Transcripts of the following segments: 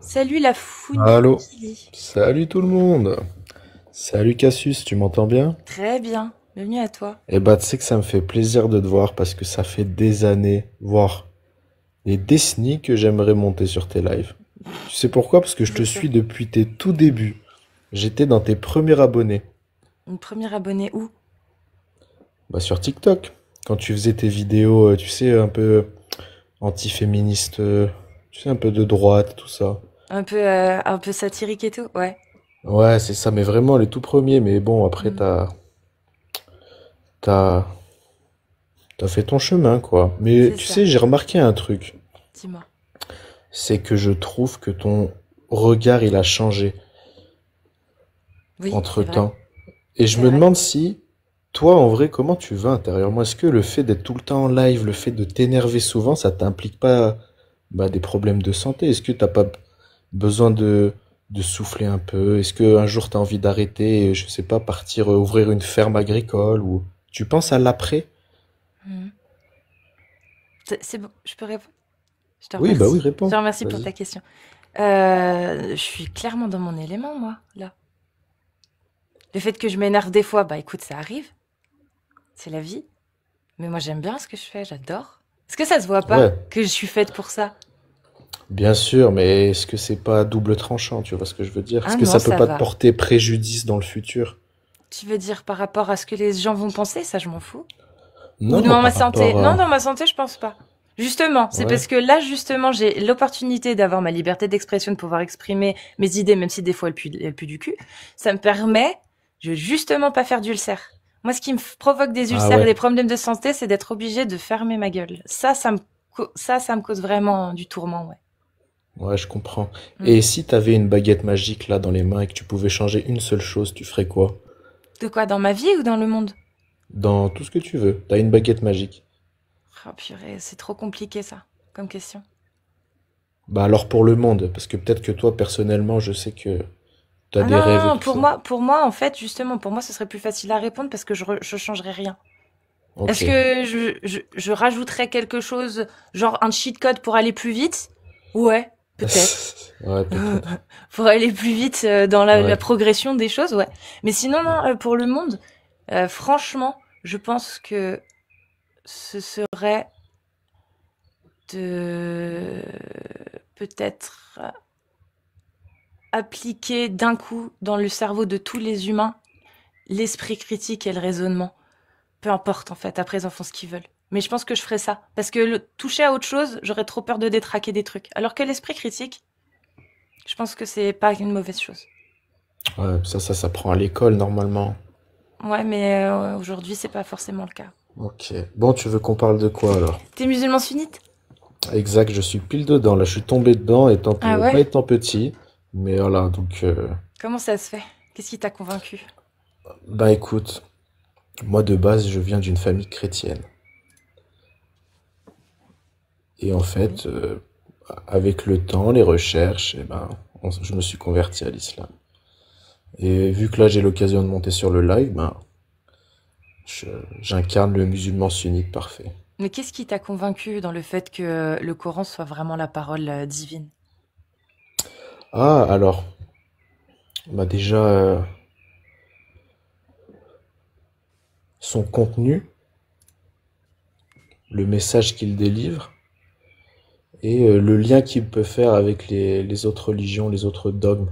Salut la Allô? Founioupili. Salut tout le monde. Salut Cassius, tu m'entends bien? Très bien, bienvenue à toi. Eh bah, tu sais que ça me fait plaisir de te voir parce que ça fait des années, voire des décennies que j'aimerais monter sur tes lives. Tu sais pourquoi? Parce que je Je te sais. suis depuis tes tout débuts. J'étais dans tes premiers abonnés. Une première abonnée où? Bah, sur TikTok. Quand tu faisais tes vidéos, tu sais, un peu anti-féministe, tu sais, un peu de droite, tout ça. Un peu satirique et tout, ouais. Ouais, c'est ça, mais vraiment les tout premiers. Mais bon, après, Mm. t'as, t'as fait ton chemin, quoi. Mais C'est tu ça, sais, j'ai remarqué un truc. dis-moi. C'est que je trouve que ton regard, il a changé Oui, c'est vrai, entre-temps. Et je c'est me vrai. demande si, toi, en vrai, comment tu vas intérieurement? Est-ce que le fait d'être tout le temps en live, le fait de t'énerver souvent, ça t'implique pas des problèmes de santé? Est-ce que t'as pas besoin de souffler un peu? Est-ce que un jour t'as envie d'arrêter et, je sais pas, partir ouvrir une ferme agricole ou tu penses à l'après? Mm. C'est bon, je peux répondre? Je te Oui, bah oui, remercie. Je te réponds. remercie pour Vas-y. ta question. Je suis clairement dans mon élément, moi, là. Le fait que je m'énerve des fois, bah écoute, ça arrive, c'est la vie. Mais moi, j'aime bien ce que je fais, j'adore. Est-ce que ça se voit pas Ouais, que je suis faite pour ça? bien sûr, mais est-ce que c'est pas à double tranchant, tu vois ce que je veux dire? Ah Est-ce que non, ça peut ça pas te va. porter préjudice dans le futur? Tu veux dire par rapport à ce que les gens vont penser, ça je m'en fous. Ou Non, dans ma par santé. rapport Non, à... dans ma santé, je pense pas. Justement, c'est Ouais. parce que là, justement, j'ai l'opportunité d'avoir ma liberté d'expression, de pouvoir exprimer mes idées, même si des fois elles puent du cul. Ça me permet de justement pas faire d'ulcère. Moi, ce qui me provoque des Ah ulcères et ouais. des problèmes de santé, c'est d'être obligé de fermer ma gueule. Ça me cause vraiment du tourment, ouais. Ouais, je comprends. Mm. Et si t'avais une baguette magique là dans les mains et que tu pouvais changer une seule chose, tu ferais quoi? De quoi, dans ma vie ou dans le monde? Dans tout ce que tu veux. T'as une baguette magique. Oh purée, c'est trop compliqué ça, comme question. Bah alors pour le monde, parce que peut-être que toi personnellement, je sais que t'as Ah des rêves et non, tout ça. pour moi, en fait, justement, pour moi, ce serait plus facile à répondre parce que je changerais rien. Ok. Est-ce que je rajouterais quelque chose, genre un cheat code pour aller plus vite? Ouais, peut-être. Ouais, peut-être. Pour aller plus vite dans la Ouais. progression des choses, ouais. Mais sinon, non, pour le monde, franchement, je pense que ce serait de peut-être appliquer d'un coup dans le cerveau de tous les humains l'esprit critique et le raisonnement. Peu importe, en fait. Après, ils en font ce qu'ils veulent. Mais je pense que je ferais ça. Parce que toucher à autre chose, j'aurais trop peur de détraquer des trucs. Alors que l'esprit critique, je pense que c'est pas une mauvaise chose. Ouais, ça s'apprend à l'école normalement. Ouais, mais aujourd'hui, c'est pas forcément le cas. Ok. Bon, tu veux qu'on parle de quoi alors? T'es musulman sunnite? Exact, je suis pile dedans. Là, je suis tombé dedans Ah ouais? pas étant petit. Mais voilà, donc... Comment ça se fait? Qu'est-ce qui t'a convaincu? Bah écoute, moi de base, je viens d'une famille chrétienne. Et en Oui. fait, avec le temps, les recherches, je me suis converti à l'islam. Et vu que là, j'ai l'occasion de monter sur le live, je- j'incarne le musulman sunnite parfait. Mais qu'est-ce qui t'a convaincu dans le fait que le Coran soit vraiment la parole divine? Ah, alors, déjà, son contenu, le message qu'il délivre, et le lien qu'il peut faire avec les autres religions, les autres dogmes,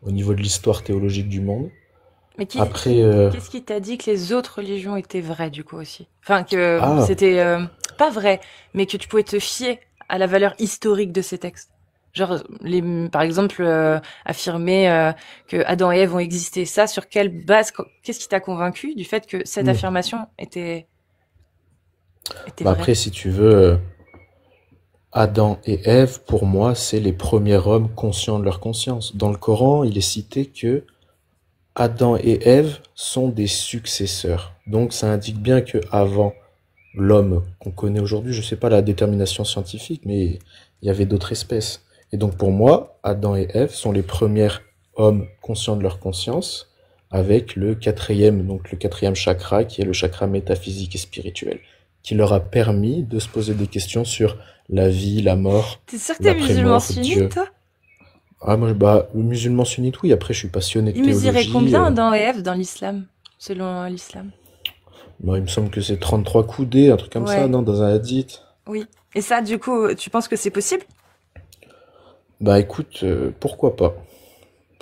au niveau de l'histoire théologique du monde. Mais Après, qu'est-ce qui t'a dit que les autres religions étaient vraies, du coup, aussi? Enfin, que ah, c'était pas vrai, mais que tu pouvais te fier à la valeur historique de ces textes. Genre, par exemple, affirmer que Adam et Ève ont existé. Ça, sur quelle base? Qu'est-ce qui t'a convaincu du fait que cette hmm. affirmation était Bah vraie? après, si tu veux, Adam et Ève, pour moi, c'est les premiers hommes conscients de leur conscience. Dans le Coran, il est cité que Adam et Ève sont des successeurs. Donc ça indique bien que avant l'homme qu'on connaît aujourd'hui, je sais pas la détermination scientifique, mais il y avait d'autres espèces. Et donc pour moi, Adam et Ève sont les premiers hommes conscients de leur conscience, avec donc le quatrième chakra, qui est le chakra métaphysique et spirituel, qui leur a permis de se poser des questions sur la vie, la mort, T'es sûr que t'es musulman l'après-mort, sunnite, Dieu. toi? Ah, moi, bah, musulman sunnite, oui. Après, je suis passionné de Il mesurait théologie. combien Adam et Ève dans l'islam, selon l'islam? Bah, il me semble que c'est 33 coudées, un truc comme ça, Ouais, non, dans un hadith. oui. Et ça, du coup, tu penses que c'est possible? Bah, écoute, pourquoi pas?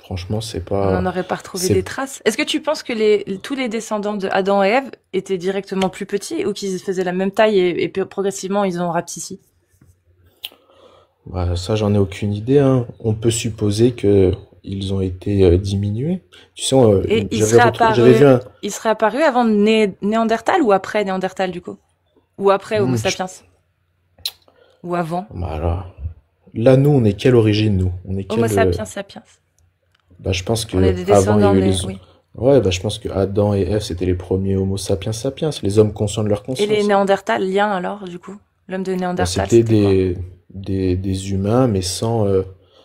Franchement, On n'en aurait pas retrouvé c'est, des traces. Est-ce que tu penses que tous les descendants de Adam et Ève étaient directement plus petits ou qu'ils faisaient la même taille et progressivement ils ont rapetissi? bah, ça, j'en ai aucune idée, hein. On peut supposer que ils ont été diminués. Tu sais, Et j'avais vu un, il serait apparu avant Néandertal ou après Néandertal du coup? Ou après Homo Hmm, sapiens? Ou avant? bah, là, nous, on est quelle origine, nous? On est Homo quelle, sapiens sapiens. bah, je pense On est que des avant, il y a descendants eu des... les, Oui. ouais, bah, je pense que Adam et Ève, c'était les premiers Homo sapiens sapiens, les hommes conscients de leur Et les conscience. Néandertaliens alors du coup? L'homme de Bah, Néandertal c'était c'était quoi? des humains, mais sans,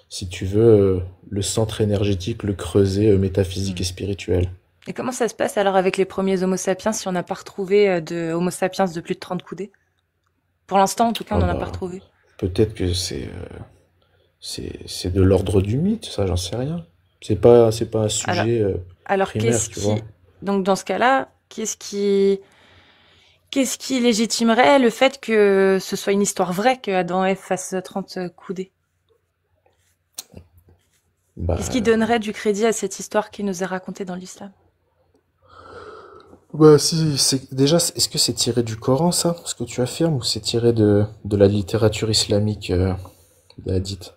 si tu veux, le centre énergétique, le creuset métaphysique Hmm. et spirituel. Et comment ça se passe alors avec les premiers Homo sapiens si on n'a pas retrouvé de Homo sapiens de plus de 30 coudées? Pour l'instant, en tout cas, on Ah n'en a pas bah, retrouvé. peut-être que c'est de l'ordre du mythe, ça, j'en sais rien. C'est pas un Alors, sujet alors primaire, tu vois. donc dans ce cas-là, qu'est-ce qui légitimerait le fait que ce soit une histoire vraie que Adam et Ève fassent 30 coudées? Qu'est-ce qui Bah, donnerait du crédit à cette histoire qui nous est racontée dans l'islam? bah si, déjà, est-ce que c'est tiré du Coran, ça, ce que tu affirmes, ou c'est tiré de la littérature islamique hadith?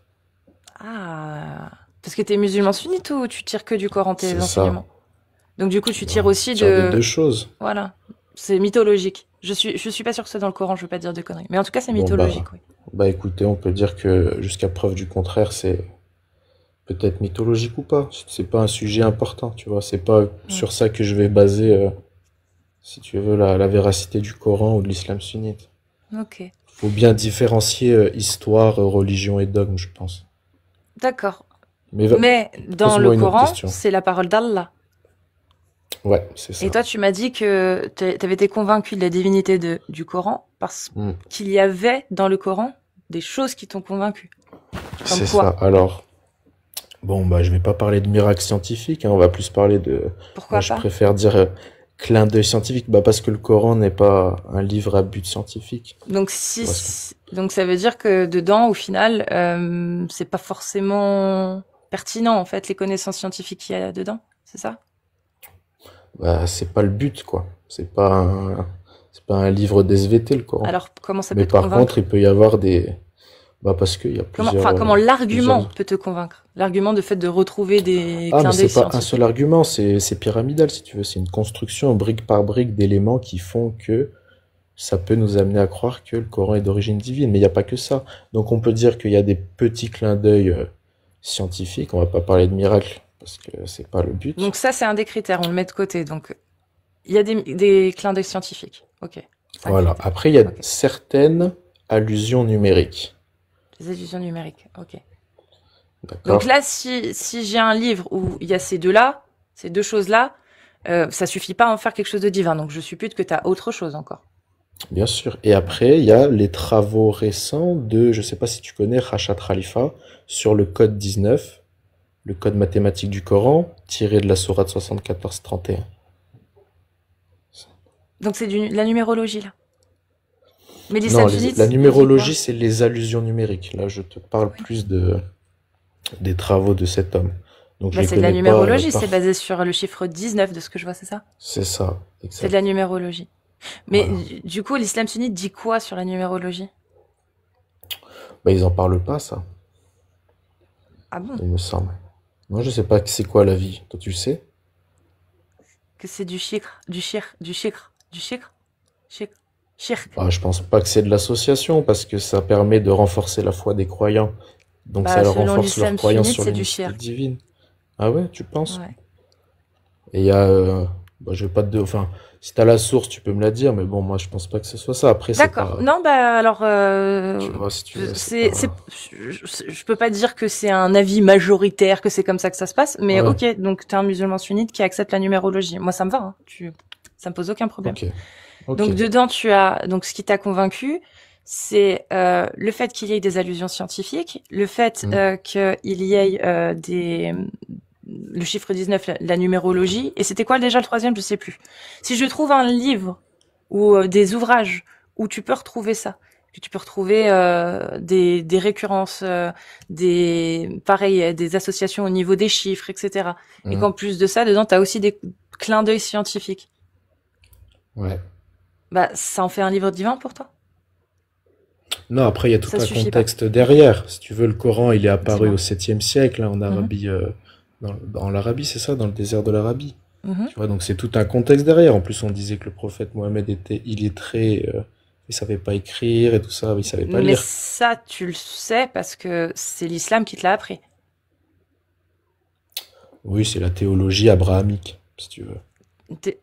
Ah, parce que t'es musulman sunnite ou tu tires que du Coran tes C'est ça. enseignements? Donc du coup, tu tires Bah, aussi tire des deux de... choses. Voilà, c'est mythologique. Je suis pas sûre que c'est dans le Coran, je veux pas dire de conneries. Mais en tout cas, c'est Bon, mythologique, oui. bah écoutez, on peut dire que jusqu'à preuve du contraire, c'est peut-être mythologique ou pas. C'est pas un sujet important, tu vois. C'est pas Mm. sur ça que je vais baser, si tu veux, la véracité du Coran ou de l'islam sunnite. Ok, Faut bien différencier histoire, religion et dogme, je pense. d'accord. Mais Mais dans le pose-moi une autre Coran, question. c'est la parole d'Allah. Ouais, c'est Et ça. toi, tu m'as dit que tu avais été convaincu de la divinité du Coran parce Hmm, qu'il y avait dans le Coran des choses qui t'ont convaincu. Comme c'est ça. quoi? Alors, bon, bah, je vais pas parler de miracle scientifique, hein, on va plus parler de. Moi, Pourquoi je pas? préfère dire clin d'œil scientifique, bah, parce que le Coran n'est pas un livre à but scientifique. Donc Tu vois ce que. donc ça veut dire que dedans, au final, c'est pas forcément pertinent en fait les connaissances scientifiques qu'il y a dedans, c'est ça? Bah, c'est pas le but, quoi. C'est pas un livre d'SVT, le Coran. Alors comment ça peut Mais te par contre, convaincre? il peut y avoir des. Bah, parce qu'il y a Comment l'argument plusieurs. peut te convaincre? L'argument de fait de retrouver des Ah, mais clins d'œil c'est pas un seul scientifiques. argument, c'est pyramidal, si tu veux. C'est une construction brique par brique d'éléments qui font que ça peut nous amener à croire que le Coran est d'origine divine. Mais il n'y a pas que ça. Donc, on peut dire qu'il y a des petits clins d'œil scientifiques. On va pas parler de miracle, parce que c'est pas le but. Donc ça, c'est un des critères, on le met de côté. Donc il y a des clins d'œil scientifiques. Ok, c'est un Voilà. critère. Après, il y a Ok. certaines allusions numériques. Les illusions numériques. Ok. Donc D'accord? là, si j'ai un livre où il y a ces deux-là, ces deux choses-là, ça suffit pas à en faire quelque chose de divin. Donc je suppute que tu as autre chose encore. Bien sûr. Et après, il y a les travaux récents de, je sais pas si tu connais, Rachat Khalifa, sur le code 19, le code mathématique du Coran, tiré de la sourate 74-31. Donc c'est la numérologie là. Mais Non, l'islam la sunnite, il dit numérologie, quoi? c'est les allusions numériques. Là, je te Ah parle oui. plus des travaux de cet homme. Donc, je Bah les c'est de la connais pas numérologie, c'est par. basé sur le chiffre 19 de ce que je vois, c'est ça? C'est ça, C'est de la exact. numérologie. Mais Voilà. du coup, l'islam sunnite dit quoi sur la numérologie? Bah, ils en parlent pas, ça, Ah bon? il me semble. Moi, je sais pas c'est quoi la vie. Toi, tu le sais? Que c'est du shikr, du shikr, shikr, shirk. Bah, je pense pas que c'est de l'association, parce que ça permet de renforcer la foi des croyants. Donc, ça Bah leur selon renforce leur l'islam croyance sunnite, sur c'est du l'unicité shirk. divine. Ah ouais, tu penses? Ouais. Et il y a, bah, je vais pas te, enfin, si t'as la source, tu peux me la dire, mais bon, moi, je pense pas que ce soit ça. Après, c'est D'accord. pas, Non, bah alors, tu vois, si tu veux, c'est c'est, pas, je peux pas dire que c'est un avis majoritaire, que c'est comme ça que ça se passe, mais ouais, ok. Donc t'es un musulman sunnite qui accepte la numérologie. Moi, ça me va. Hein. Ça me pose aucun problème. ok, ok. Donc dedans, tu as donc ce qui t'a convaincu, c'est le fait qu'il y ait des allusions scientifiques, le fait Hmm. qu'il y ait le chiffre 19, la numérologie, et c'était quoi déjà le troisième, je sais plus. Si je trouve un livre ou des ouvrages où tu peux retrouver ça, que tu peux retrouver des récurrences, pareil, des associations au niveau des chiffres, etc. Et Hmm. qu'en plus de ça, dedans, tu as aussi des clins d'œil scientifiques. Ouais. Bah, ça en fait un livre divin pour toi? Non, après, il y a tout Ça un suffit pas. contexte derrière. Si tu veux, le Coran, il est apparu au Dis-moi. 7e siècle, hein, en Mhm, Arabie, dans l'Arabie, c'est ça, dans le désert de l'Arabie. mhm. Tu vois, donc c'est tout un contexte derrière. En plus, on disait que le prophète Mohammed était illettré, il savait pas écrire et tout ça, il savait pas Mais lire. ça, tu le sais parce que c'est l'islam qui te l'a appris. Oui, c'est la théologie abrahamique, si tu veux.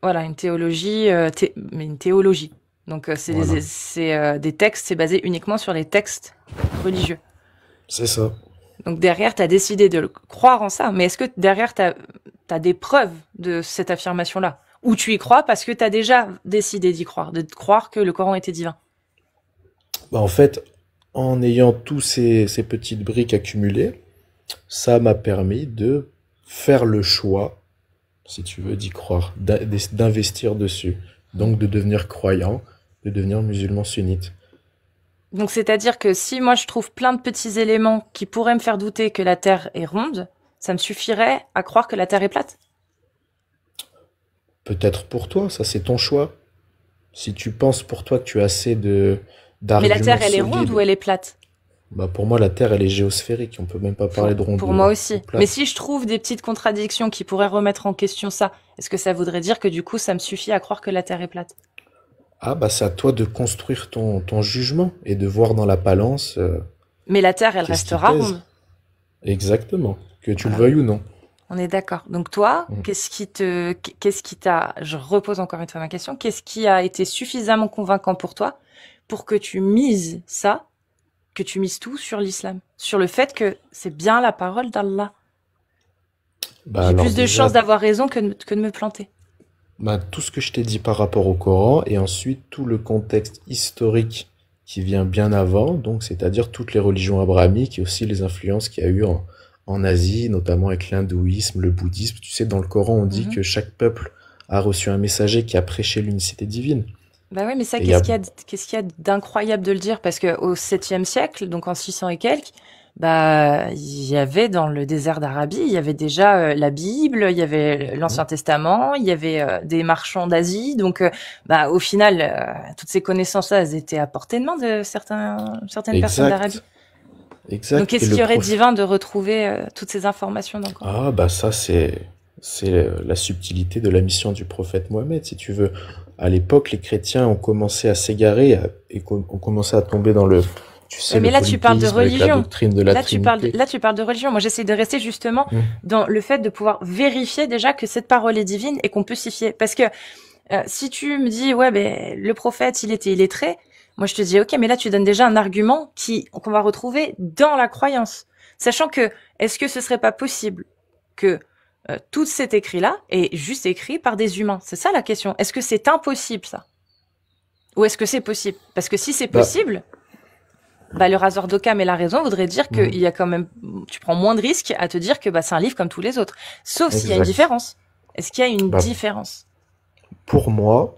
Voilà, une théologie, mais une théologie. Donc Voilà. des textes, c'est basé uniquement sur les textes religieux. C'est ça. Donc derrière, tu as décidé de croire en ça, mais est-ce que derrière, tu as des preuves de cette affirmation-là? Ou tu y crois parce que tu as déjà décidé d'y croire, de croire que le Coran était divin? Bah, en fait, en ayant tous ces petites briques accumulées, ça m'a permis de faire le choix, si tu veux, d'y croire, d'investir dessus. Hmm. Donc de devenir croyant, de devenir musulman sunnite. Donc c'est-à-dire que si moi je trouve plein de petits éléments qui pourraient me faire douter que la Terre est ronde, ça me suffirait à croire que la Terre est plate? Peut-être pour toi, ça c'est ton choix. Si tu penses pour toi que tu as assez de Mais la d'arguments Terre, elle est ronde ou solides, elle est plate? bah pour moi la Terre elle est géosphérique, on peut même pas parler de Pour ronde moi ou aussi. Mais plate. si je trouve des petites contradictions qui pourraient remettre en question ça, est-ce que ça voudrait dire que du coup, ça me suffit à croire que la Terre est plate? Ah bah c'est à toi de construire ton jugement et de voir dans la balance Mais la Terre, elle qu'est-ce qui restera pèse. ronde. Exactement, que tu le Voilà. veuilles ou non. On est d'accord. Donc toi, Mm. qu'est-ce qui t'a, je repose encore une fois ma question, qu'est-ce qui a été suffisamment convaincant pour toi pour que tu mises ça, que tu mises tout sur l'islam, sur le fait que c'est bien la parole d'Allah? Bah J'ai alors plus de chances déjà, d'avoir raison que de me planter. bah, tout ce que je t'ai dit par rapport au Coran et ensuite tout le contexte historique qui vient bien avant, donc c'est-à-dire toutes les religions abrahamiques et aussi les influences qu'il y a eu en Asie, notamment avec l'hindouisme, le bouddhisme. Tu sais, dans le Coran, on dit Mhm. que chaque peuple a reçu un messager qui a prêché l'unicité divine. Bah oui, mais ça, Et il y a, qu'est-ce qu'il y a d'incroyable de le dire? Parce que au 7e siècle, donc en 600 et quelques, bah, il y avait dans le désert d'Arabie, il y avait déjà la Bible, il y avait l'Ancien Testament, il y avait des marchands d'Asie. Donc, bah, au final, toutes ces connaissances-là, elles étaient à portée de main de certaines personnes d'Arabie. exact, Donc, exact. Et qu'est-ce le qu'il y aurait de prophète. divin de retrouver toutes ces informations dans le Coran? Ah, bah ça, c'est la subtilité de la mission du prophète Mohammed, si tu veux. À l'époque, les chrétiens ont commencé à s'égarer et ont commencé à tomber dans tu sais, Ouais, mais le là, tu parles de polythéisme avec la religion. doctrine de la Trinité. Là, tu parles de religion. Moi, j'essaie de rester justement Hmm. dans le fait de pouvoir vérifier déjà que cette parole est divine et qu'on peut s'y fier. Parce que si tu me dis, ouais, ben le prophète, il était illettré, moi je te dis, ok, mais là tu donnes déjà un argument qu'on va retrouver dans la croyance, sachant que est-ce que ce serait pas possible que tout cet écrit-là est juste écrit par des humains? C'est ça la question. Est-ce que c'est impossible ça, ou est-ce que c'est possible? Parce que si c'est Bah, possible, bah le rasoir d'Occam et la raison voudrait dire qu'il hmm, y a quand même, tu prends moins de risques à te dire que bah c'est un livre comme tous les autres, sauf s'il y a une exact. différence. Est-ce qu'il y a une Bah, différence? pour moi,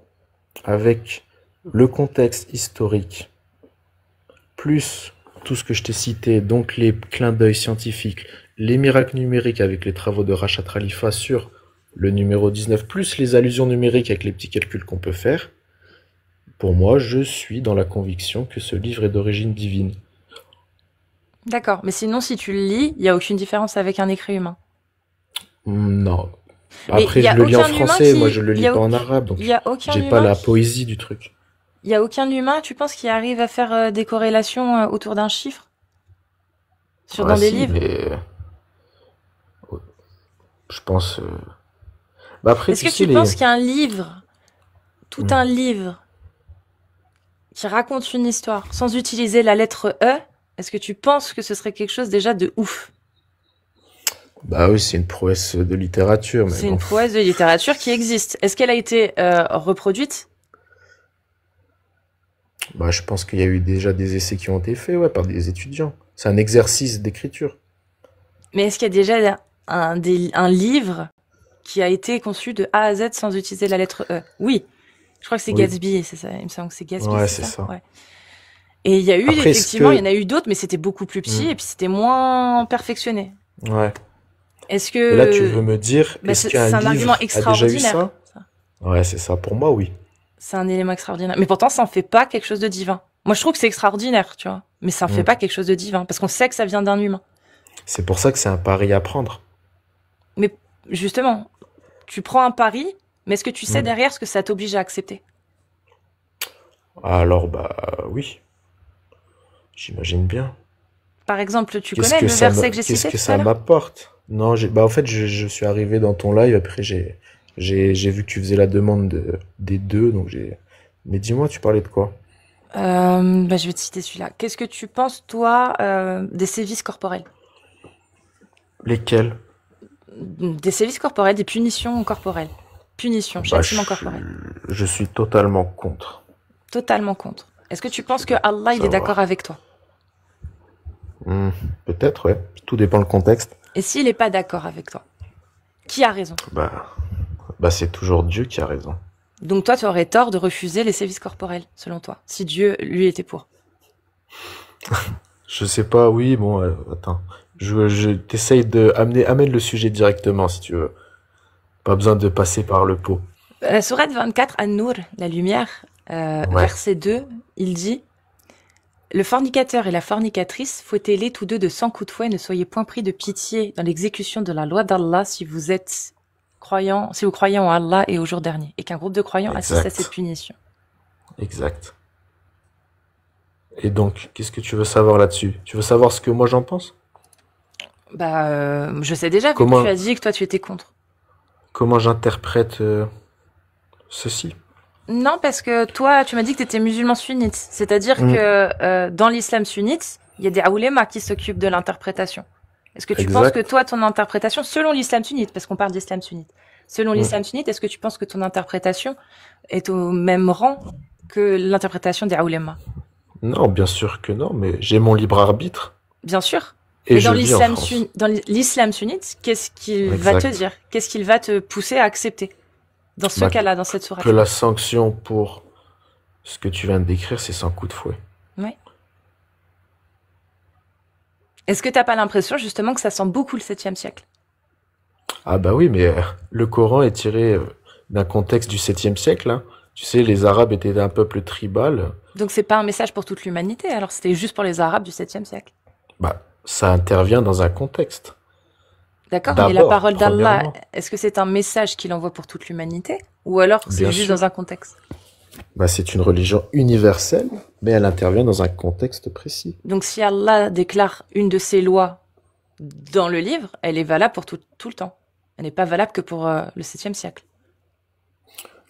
avec le contexte historique, plus tout ce que je t'ai cité, donc les clins d'œil scientifiques, les miracles numériques avec les travaux de Rachat Khalifa sur le numéro 19, plus les allusions numériques avec les petits calculs qu'on peut faire, pour moi, je suis dans la conviction que ce livre est d'origine divine. D'accord, mais sinon, si tu le lis, il y a aucune différence avec un écrit humain. Non. Mais Après, je le lis en français, moi je le lis pas en arabe, il y donc a aucun j'ai pas humain la qui, poésie du truc. il y a aucun humain, tu penses, qui arrive à faire des corrélations autour d'un chiffre Ah dans des si, livres? mais je pense. Bah après, Est-ce tu que sais tu les. penses qu'un livre, tout Hmm. un livre, qui raconte une histoire, sans utiliser la lettre E, est-ce que tu penses que ce serait quelque chose déjà de ouf? Bah oui, c'est une prouesse de littérature, mais C'est bon. une prouesse de littérature qui existe. Est-ce qu'elle a été reproduite? Bah, je pense qu'il y a eu déjà des essais qui ont été faits, ouais, par des étudiants. C'est un exercice d'écriture. Mais est-ce qu'il y a déjà un livre qui a été conçu de A à Z sans utiliser la lettre E? Oui. Je crois que c'est Oui. Gatsby, c'est ça. Il me semble que c'est Gatsby, Ouais, c'est c'est ça? ça. Ouais. Et il y a eu, Après, est-ce effectivement, il y que... en a eu d'autres, mais c'était beaucoup plus petit Hmm, et puis c'était moins perfectionné. ouais. Est-ce Et là, tu veux que, me dire, bah, est-ce qu'un c'est un argument livre a déjà eu extraordinaire, ça? ça. Ouais, c'est ça. Pour moi, oui. C'est un élément extraordinaire. Mais pourtant, ça en fait pas quelque chose de divin. Moi, je trouve que c'est extraordinaire, tu vois. Mais ça en fait Hmm. pas quelque chose de divin. Parce qu'on sait que ça vient d'un humain. C'est pour ça que c'est un pari à prendre. Mais, justement, tu prends un pari, mais est-ce que tu sais Hmm. derrière ce que ça t'oblige à accepter? Alors, bah oui, j'imagine bien. Par exemple, tu connais le verset que j'ai Qu'est-ce cité que tout à ça l'heure? m'apporte? Non, bah en fait, je suis arrivé dans ton live, après j'ai vu que tu faisais la demande des deux, donc j'ai... Mais dis-moi, tu parlais de quoi? Bah, je vais te citer celui-là. Qu'est-ce que tu penses, toi, des sévices corporels? Lesquels? Des sévices corporels, des punitions corporelles. Punitions, Bah, châtiments corporels. je suis totalement contre. Totalement contre. Est-ce que tu Je penses veux que pas Allah, il est d'accord savoir. avec toi? Hmm, peut-être, ouais. Tout dépend le contexte. Et s'il n'est pas d'accord avec toi, qui a raison? Bah, bah c'est toujours Dieu qui a raison. Donc toi, tu aurais tort de refuser les sévices corporels, selon toi, si Dieu, lui, était pour. Je sais pas, oui, bon, attends. Je t'essaye de amène le sujet directement si tu veux. Pas besoin de passer par le pot. La sourate 24, An-Nur, la lumière, Ouais, verset 2, il dit: le fornicateur et la fornicatrice, fouettez-les tous deux de 100 coups de fouet, ne soyez point pris de pitié dans l'exécution de la loi d'Allah si vous êtes croyant, si vous croyez en Allah et au jour dernier, et qu'un groupe de croyants assiste à cette exact, punition. exact. Et donc, qu'est-ce que tu veux savoir là-dessus? Tu veux savoir ce que moi j'en pense? Bah, je sais déjà, vu que tu Comment, as dit que toi tu étais contre. comment j'interprète ceci? Non, parce que toi, tu m'as dit que tu étais musulman sunnite. C'est-à-dire Hmm, que dans l'islam sunnite, il y a des oulémas qui s'occupent de l'interprétation. Est-ce que tu penses que exact. toi, ton interprétation, selon l'islam sunnite, parce qu'on parle d'islam sunnite, selon Hmm. l'islam sunnite, est-ce que tu penses que ton interprétation est au même rang que l'interprétation des oulémas? Non, bien sûr que non, mais j'ai mon libre arbitre Bien sûr. et Mais je vis en France. dans l'islam sunnite, qu'est-ce qu'il va te Exact. dire? Qu'est-ce qu'il va te pousser à accepter? Dans ce Bah, cas-là, dans cette que sourate-là. la sanction pour ce que tu viens de décrire, c'est 100 coups de fouet. Oui. Est-ce que t'as pas l'impression, justement, que ça sent beaucoup le 7e siècle? Ah bah oui, mais le Coran est tiré d'un contexte du 7e siècle, hein. Tu sais, les Arabes étaient un peuple tribal. Donc c'est pas un message pour toute l'humanité, alors c'était juste pour les Arabes du 7e siècle. Bah, ça intervient dans un contexte. D'accord, mais la D'abord, parole d'Allah, premièrement, est-ce que c'est un message qu'il envoie pour toute l'humanité? Ou alors c'est bien juste dans sûr. un contexte? Bah, c'est une religion universelle, mais elle intervient dans un contexte précis. Donc si Allah déclare une de ses lois dans le livre, elle est valable pour tout le temps. Elle n'est pas valable que pour le 7e siècle.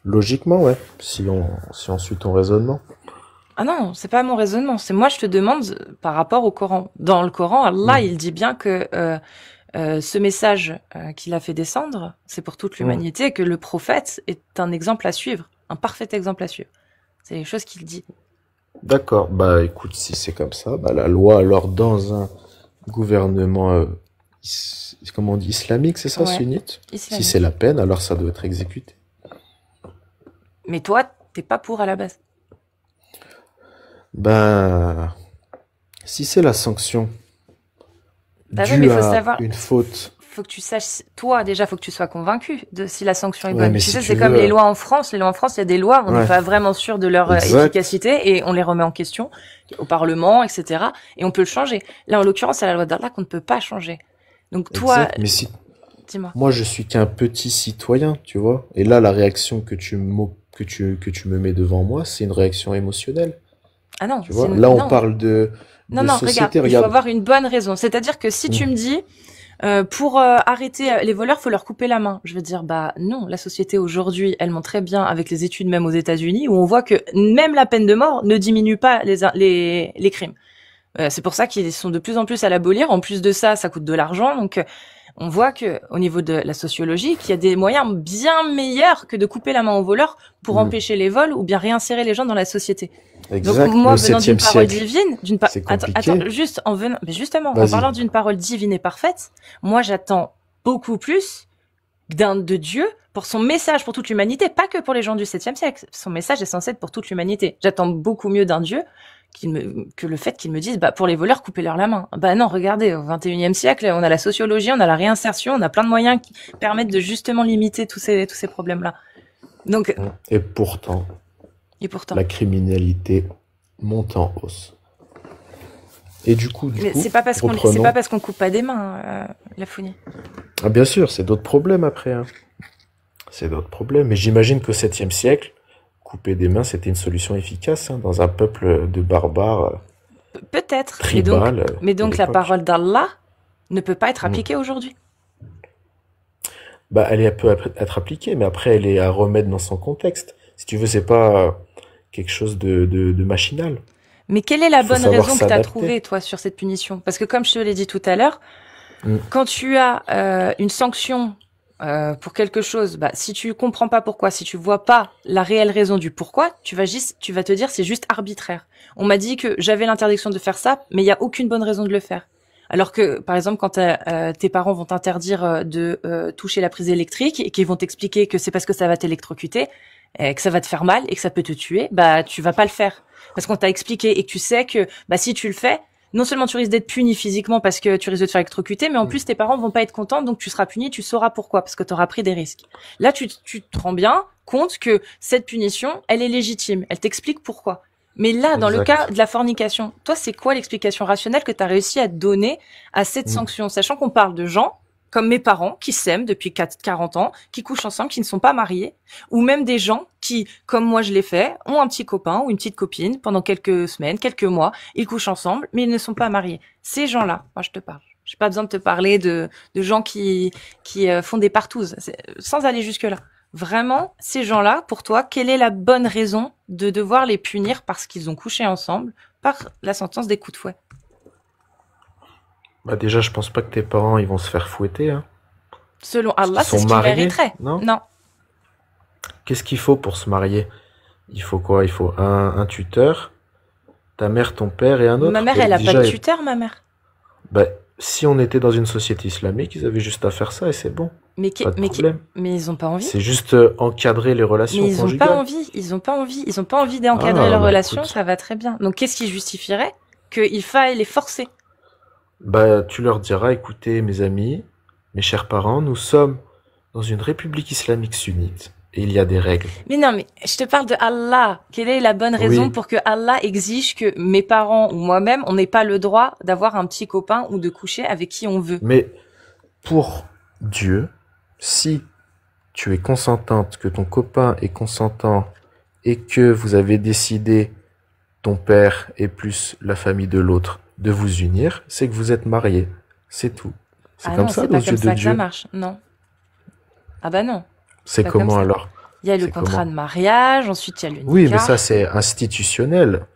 Logiquement, ouais, si on suit ton raisonnement. Ah non, c'est pas mon raisonnement. C'est moi, je te demande par rapport au Coran. Dans le Coran, Allah, Hmm, il dit bien que ce message qu'il a fait descendre, c'est pour toute hmm. l'humanité et que le prophète est un exemple à suivre, un parfait exemple à suivre. C'est les choses qu'il dit. D'accord, bah écoute, si c'est comme ça, bah la loi alors dans un gouvernement, comment on dit, islamique, c'est ça, Ouais, sunnite? Si c'est la islamique. peine, alors ça doit être exécuté. Mais toi, t'es pas pour à la base. Ben, si c'est la sanction Bah oui, mais due il faut à savoir, une faute, faut que tu saches, toi déjà, faut que tu sois convaincu de si la sanction est ouais, bonne. mais Tu si sais, tu c'est comme veux, les lois en France. Les lois en France, il y a des lois, on n'est ouais, pas vraiment sûr de leur exact, efficacité et on les remet en question au Parlement, etc. Et on peut le changer. Là, en l'occurrence, c'est la loi d'Allah qu'on ne peut pas changer. Donc toi, exact, mais si, dis-moi. moi je suis qu'un petit citoyen, tu vois, et là la réaction que tu me mets devant moi, c'est une réaction émotionnelle, Ah non, tu vois. Là on non. parle Non, de non, regarde, société, il faut regarde. avoir une bonne raison. C'est-à-dire que si tu Hmm, me dis, pour arrêter les voleurs, faut leur couper la main. Je veux dire, bah non, la société aujourd'hui, elle montre très bien avec les études même aux États-Unis, où on voit que même la peine de mort ne diminue pas les crimes. C'est pour ça qu'ils sont de plus en plus à l'abolir. En plus de ça, ça coûte de l'argent. Donc, on voit que au niveau de la sociologie, qu'il y a des moyens bien meilleurs que de couper la main aux voleurs pour hmm. empêcher les vols ou bien réinsérer les gens dans la société. Donc Exact. Mais moi, au venant d'une 7e parole siècle, divine, c'est compliqué. attends, juste en venant, mais justement, en Vas-y. parlant d'une parole divine et parfaite, moi j'attends beaucoup plus de Dieu pour son message pour toute l'humanité, pas que pour les gens du 7e siècle. Son message est censé être pour toute l'humanité. J'attends beaucoup mieux d'un Dieu que le fait qu'il me dise, bah, pour les voleurs, coupez-leur la main. Bah non, regardez, au 21e siècle, on a la sociologie, on a la réinsertion, on a plein de moyens qui permettent de justement limiter tous ces problèmes-là. Donc, Et pourtant, et pourtant. la criminalité monte en hausse. Et du coup, Mais c'est pas parce qu'on coupe pas des mains, la founie. Ah, bien sûr, c'est d'autres problèmes après, hein. C'est d'autres problèmes. Mais j'imagine qu'au 7e siècle, couper des mains, c'était une solution efficace, hein, dans un peuple de barbares Peut-être. tribal Mais de donc la l'époque. parole d'Allah ne peut pas être Mm. appliquée aujourd'hui. Bah, elle peut être appliquée, mais après, elle est à remettre dans son contexte. Si tu veux, c'est pas quelque chose de machinal. Mais quelle est la Il faut bonne savoir raison que tu as s'adapter. trouvée, toi, sur cette punition? Parce que comme je te l'ai dit tout à l'heure, Mm. quand tu as une sanction pour quelque chose, bah, si tu comprends pas pourquoi, si tu vois pas la réelle raison du pourquoi, tu vas te dire c'est juste arbitraire. On m'a dit que j'avais l'interdiction de faire ça, mais il y a aucune bonne raison de le faire. Alors que, par exemple, quand tes parents vont t'interdire de toucher la prise électrique et qu'ils vont t'expliquer que c'est parce que ça va t'électrocuter, que ça va te faire mal et que ça peut te tuer, bah tu vas pas le faire parce qu'on t'a expliqué et que tu sais que bah si tu le fais, non seulement tu risques d'être puni physiquement parce que tu risques de te faire électrocuter, mais en plus tes parents vont pas être contents, donc tu seras puni, tu sauras pourquoi, parce que tu auras pris des risques. Là, tu te rends bien compte que cette punition, elle est légitime, elle t'explique pourquoi. Mais là, dans le cas Exact. de la fornication, toi, c'est quoi l'explication rationnelle que tu as réussi à donner à cette Mm. sanction, sachant qu'on parle de gens comme mes parents qui s'aiment depuis 40 ans, qui couchent ensemble, qui ne sont pas mariés, ou même des gens qui, comme moi je l'ai fait, ont un petit copain ou une petite copine pendant quelques semaines, quelques mois, ils couchent ensemble, mais ils ne sont pas mariés. Ces gens-là, moi je te parle. J'ai pas besoin de te parler de gens qui font des partouzes, sans aller jusque-là. Vraiment, ces gens-là, pour toi, quelle est la bonne raison de devoir les punir parce qu'ils ont couché ensemble par la sentence des coups de fouet? Bah, déjà, je pense pas que tes parents, ils vont se faire fouetter, hein. Selon Parce Allah, qu'ils c'est sont ce qu'ils mariés, mériteraient. non? Non. Qu'est-ce qu'il faut pour se marier? Il faut quoi? Il faut un tuteur, ta mère, ton père et un autre. Ma mère, Donc elle a pas déjà, de tuteur, ma mère. bah, si on était dans une société islamique, ils avaient juste à faire ça et c'est bon. Mais, Pas de problème. mais ils ont pas envie. C'est juste encadrer les Mais relations ils ont pas conjugales. envie. Ils ont pas envie. Ils ont pas envie d'encadrer Ah, leur bah relation. écoute. Ça va très bien. Donc, qu'est-ce qui justifierait qu'il faille les forcer? Bah, tu leur diras, écoutez, mes amis, mes chers parents, nous sommes dans une république islamique sunnite et il y a des règles. Mais non, mais je te parle de Allah. Quelle est la bonne raison Oui, pour que Allah exige que mes parents ou moi-même, on n'ait pas le droit d'avoir un petit copain ou de coucher avec qui on veut? mais pour Dieu, si tu es consentante, que ton copain est consentant et que vous avez décidé, ton père et plus la famille de l'autre, de vous unir, c'est que vous êtes mariés. C'est tout. C'est Ah comme non, ça c'est aux pas yeux comme de ça que ça Dieu. marche. Non. Ah bah non, C'est pas comme comment ça. alors? Il y a le C'est contrat comment? de mariage, ensuite il y a le Oui, mais ça nikah. c'est institutionnel.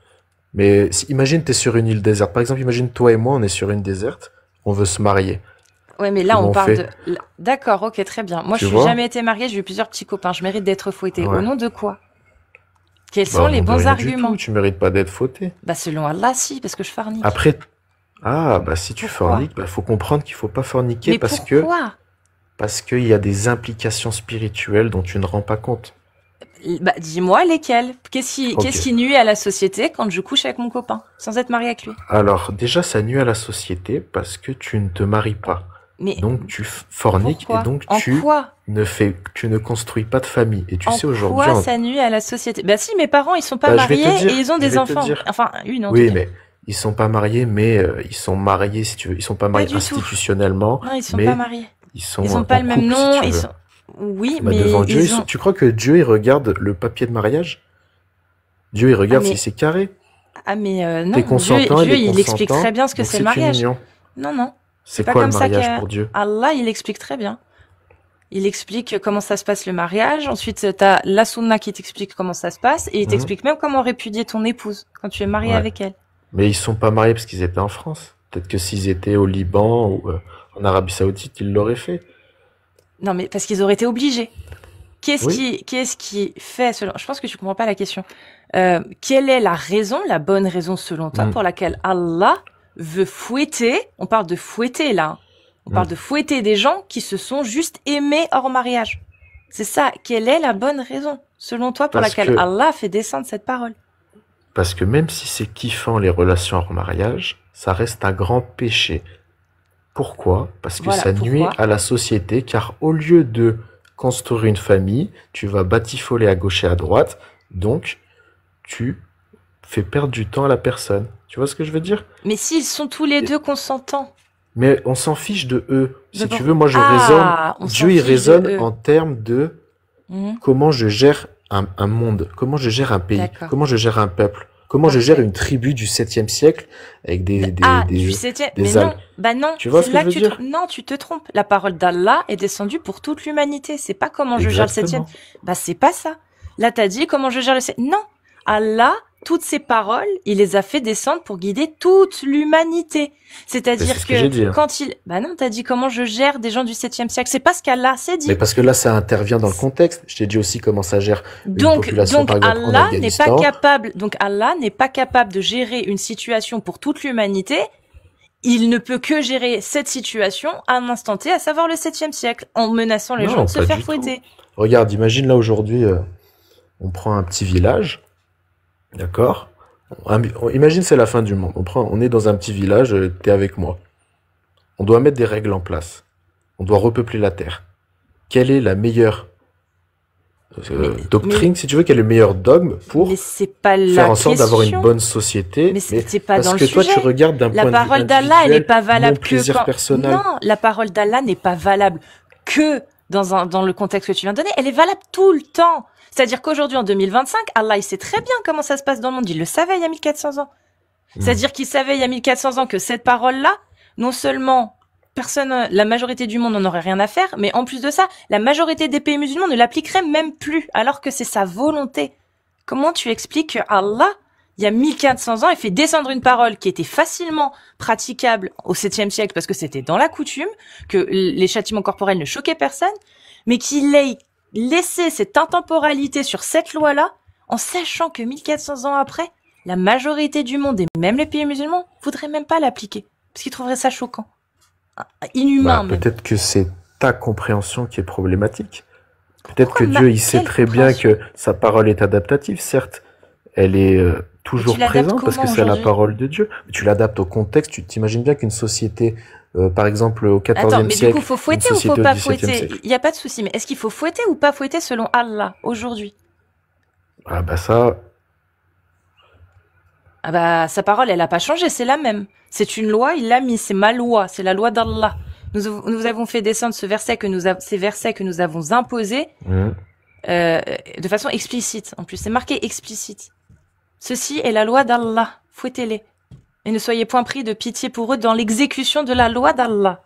Mais imagine, tu es sur une île déserte. Par exemple, imagine toi et moi, on est sur une déserte, on veut se marier. Ouais, mais là, Comment on on parle fait? D'accord, ok, très bien. Moi, Tu je suis vois? jamais été mariée, j'ai eu plusieurs petits copains. Je mérite d'être fouettée. Au Ouais. nom de quoi? Quels Bah, sont au les nom de bons rien du tout, arguments? tu mérites pas d'être fauté. Bah, selon Allah, si, parce que je fornique. Après, ah, bah si tu Pourquoi? forniques, bah faut comprendre qu'il faut pas forniquer Mais parce que pourquoi? parce qu'il y a des implications spirituelles dont tu ne rends pas compte. Bah, dis-moi lesquels. Ok. Qu'est-ce qui nuit à la société quand je couche avec mon copain, sans être mariée avec lui? Alors, déjà, ça nuit à la société parce que tu ne te maries pas. Mais Donc, tu forniques et pourquoi? donc En quoi? tu ne construis pas de famille. Et tu En sais, aujourd'hui, quoi ça nuit à la société? Bah si, mes parents, ils sont pas bah, je vais te mariés et dire, ils ont je des vais te enfants. dire. Enfin, une en tout Oui, cas. mais ils sont pas mariés, mais ils sont mariés, si tu veux. Ils sont pas Pas mariés du tout. institutionnellement, Non, ils sont pas mais mariés. ils sont Ils ont en pas le même couple, si nom, tu ils veux. sont... Oui, Bah, mais devant Dieu, ils ont... tu crois que Dieu, il regarde le papier de mariage? Dieu, il Ah regarde si mais, c'est carré. non, T'es consentant, Dieu, il est il explique très consentant, bien ce que donc c'est le c'est une mariage. union. Non, non, c'est C'est pas quoi le comme ça que... mariage pour Dieu? Allah, il explique très bien. Il explique comment ça se passe le mariage. Ensuite, t'as la sunna qui t'explique comment ça se passe et il Mhm. t'explique même comment répudier ton épouse quand tu es marié Ouais. avec elle. Mais ils sont pas mariés parce qu'ils étaient en France. Peut-être que s'ils étaient au Liban ou en Arabie Saoudite, ils l'auraient fait. Non, mais parce qu'ils auraient été obligés. Oui. Qu'est-ce qui fait selon... Je pense que tu comprends pas la question. Quelle est la raison, la bonne raison selon toi, Mm, pour laquelle Allah veut fouetter, on parle de fouetter là, hein. On parle mm. de fouetter des gens qui se sont juste aimés hors mariage. C'est ça. Quelle est la bonne raison, selon toi, pour Parce laquelle que, Allah fait descendre cette parole? parce que même si c'est kiffant les relations hors mariage, ça reste un grand péché. Pourquoi? Parce que Voilà, ça nuit pourquoi? à la société, car au lieu de construire une famille, tu vas batifoler à gauche et à droite, donc tu fais perdre du temps à la personne. Tu vois ce que je veux dire? Mais s'ils sont tous les Et- deux consentants, Mais on s'en fiche de eux. Si tu d'abord, veux, moi je raisonne, ah, on s'en Dieu il fiche de raisonne eux. en termes de Mhm. comment je gère un monde, comment je gère un pays, D'accord, comment je gère un peuple, comment je gère parfait. une tribu du 7e siècle avec Du septième, mais des algues. non, bah non, Tu vois c'est ce que là je que veux dire? non, tu te trompes. La parole d'Allah est descendue pour toute l'humanité. C'est pas comment je gère le septième. Exactement. Bah c'est pas ça. Là t'as dit comment je gère le septième. Non, Allah, toutes ces paroles, il les a fait descendre pour guider toute l'humanité. Mais c'est C'est-à-dire ce que j'ai que dit, hein. bah non, t'as dit comment je gère des gens du 7e siècle. C'est pas ce qu'Allah s'est Mais dit. parce que là, ça intervient dans le contexte. Je t'ai dit aussi comment ça gère une Donc, population, donc par exemple, en Afghanistan. Allah n'est pas capable de gérer une situation pour toute l'humanité. Il ne peut que gérer cette situation à un instant T, à savoir le 7e siècle, en menaçant les gens Non, de se pas faire du tout. fouetter. Regarde, imagine là aujourd'hui, on prend un petit village, d'accord? Imagine c'est la fin du monde. On est dans un petit village, t'es avec moi. On doit mettre des règles en place. On doit repeupler la terre. Quelle est la meilleure Mais, doctrine, si tu veux, quel est le meilleur dogme mais pour c'est pas faire la en sorte d'avoir une question. bonne société, Mais mais c'est pas parce dans le que toi, tu sujet. regardes d'un La point de vue parole d'Allah, elle n'est individuel, pas mon valable que plaisir quand... personnel. Non, la parole d'Allah n'est pas valable que dans le contexte que tu viens de donner. Elle est valable tout le temps. C'est-à-dire qu'aujourd'hui, en 2025, Allah, il sait très bien comment ça se passe dans le monde. Il le savait il y a 1400 ans. Hmm. C'est-à-dire qu'il savait il y a 1400 ans que cette parole-là, non seulement la majorité du monde n'en aurait rien à faire, mais en plus de ça, la majorité des pays musulmans ne l'appliquerait même plus, alors que c'est sa volonté. Comment tu expliques que Allah, il y a 1400 ans, il fait descendre une parole qui était facilement praticable au 7e siècle parce que c'était dans la coutume, que les châtiments corporels ne choquaient personne, mais qu'il ait laissé cette intemporalité sur cette loi-là, en sachant que 1400 ans après, la majorité du monde et même les pays musulmans voudraient même pas l'appliquer, parce qu'ils trouveraient ça choquant, inhumain même. Peut-être que c'est ta compréhension qui est problématique. Peut-être que Pourquoi Dieu, il sait quelle très bien compréhension? que sa parole est adaptative, certes. Elle est Mais toujours tu l'adaptes présente parce que comment c'est la aujourd'hui? parole de Dieu. Mais tu l'adaptes au contexte. Tu t'imagines bien qu'une société, par exemple, au Attends, 14e mais du coup, siècle, faut une fouetter ou faut société au pas 17e fouetter? siècle. Il n'y a pas de souci, mais est-ce qu'il faut fouetter ou pas fouetter selon Allah aujourd'hui? Ah bah ça, Ah bah, sa parole, elle a pas changé, c'est la même. C'est une loi, il l'a mis, c'est ma loi, c'est la loi d'Allah. Nous avons fait descendre ces versets que nous avons imposés de façon explicite. En plus, c'est marqué explicite. Ceci est la loi d'Allah. Fouettez-les. Et ne soyez point pris de pitié pour eux dans l'exécution de la loi d'Allah.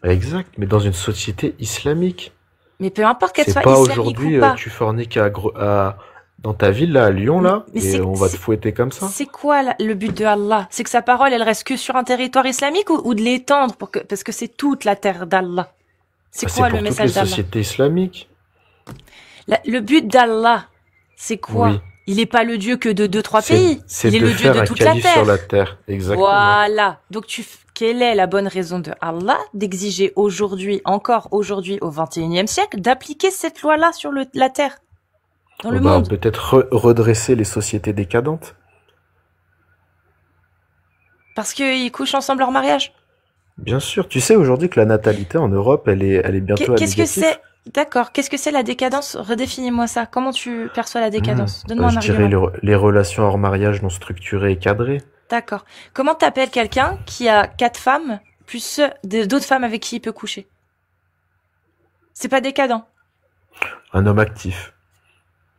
exact. Mais dans une société islamique. Mais peu importe qu'elle C'est soit pas islamique aujourd'hui, ou pas. tu forniques dans ta ville, là, à Lyon, là, Mais et on va te fouetter comme ça. c'est quoi le but de Allah? C'est que sa parole, elle reste que sur un territoire islamique ou de l'étendre parce que c'est toute la terre d'Allah. C'est Bah, quoi c'est le pour toutes message les d'Allah? sociétés islamiques. Le but d'Allah, c'est quoi? Oui. Il n'est pas le Dieu que de 2-3 pays. C'est Il est de le Dieu faire de un toute la calife sur terre. la terre. Exactement. Voilà. Donc quelle est la bonne raison de Allah d'exiger encore aujourd'hui au XXIe siècle, d'appliquer cette loi-là sur la terre, dans le monde? Peut-être redresser les sociétés décadentes. Parce qu'ils couchent ensemble leur mariage. Bien sûr. Tu sais aujourd'hui que la natalité en Europe, elle est bientôt à Qu'est-ce que négatif. c'est? D'accord. Qu'est-ce que c'est la décadence? Redéfinis-moi ça. Comment tu perçois la décadence? Donne-moi un Je dirais argument. les relations hors mariage non structurées et cadrées. D'accord. Comment t'appelles quelqu'un qui a 4 femmes plus d'autres femmes avec qui il peut coucher? C'est pas décadent. Un homme actif.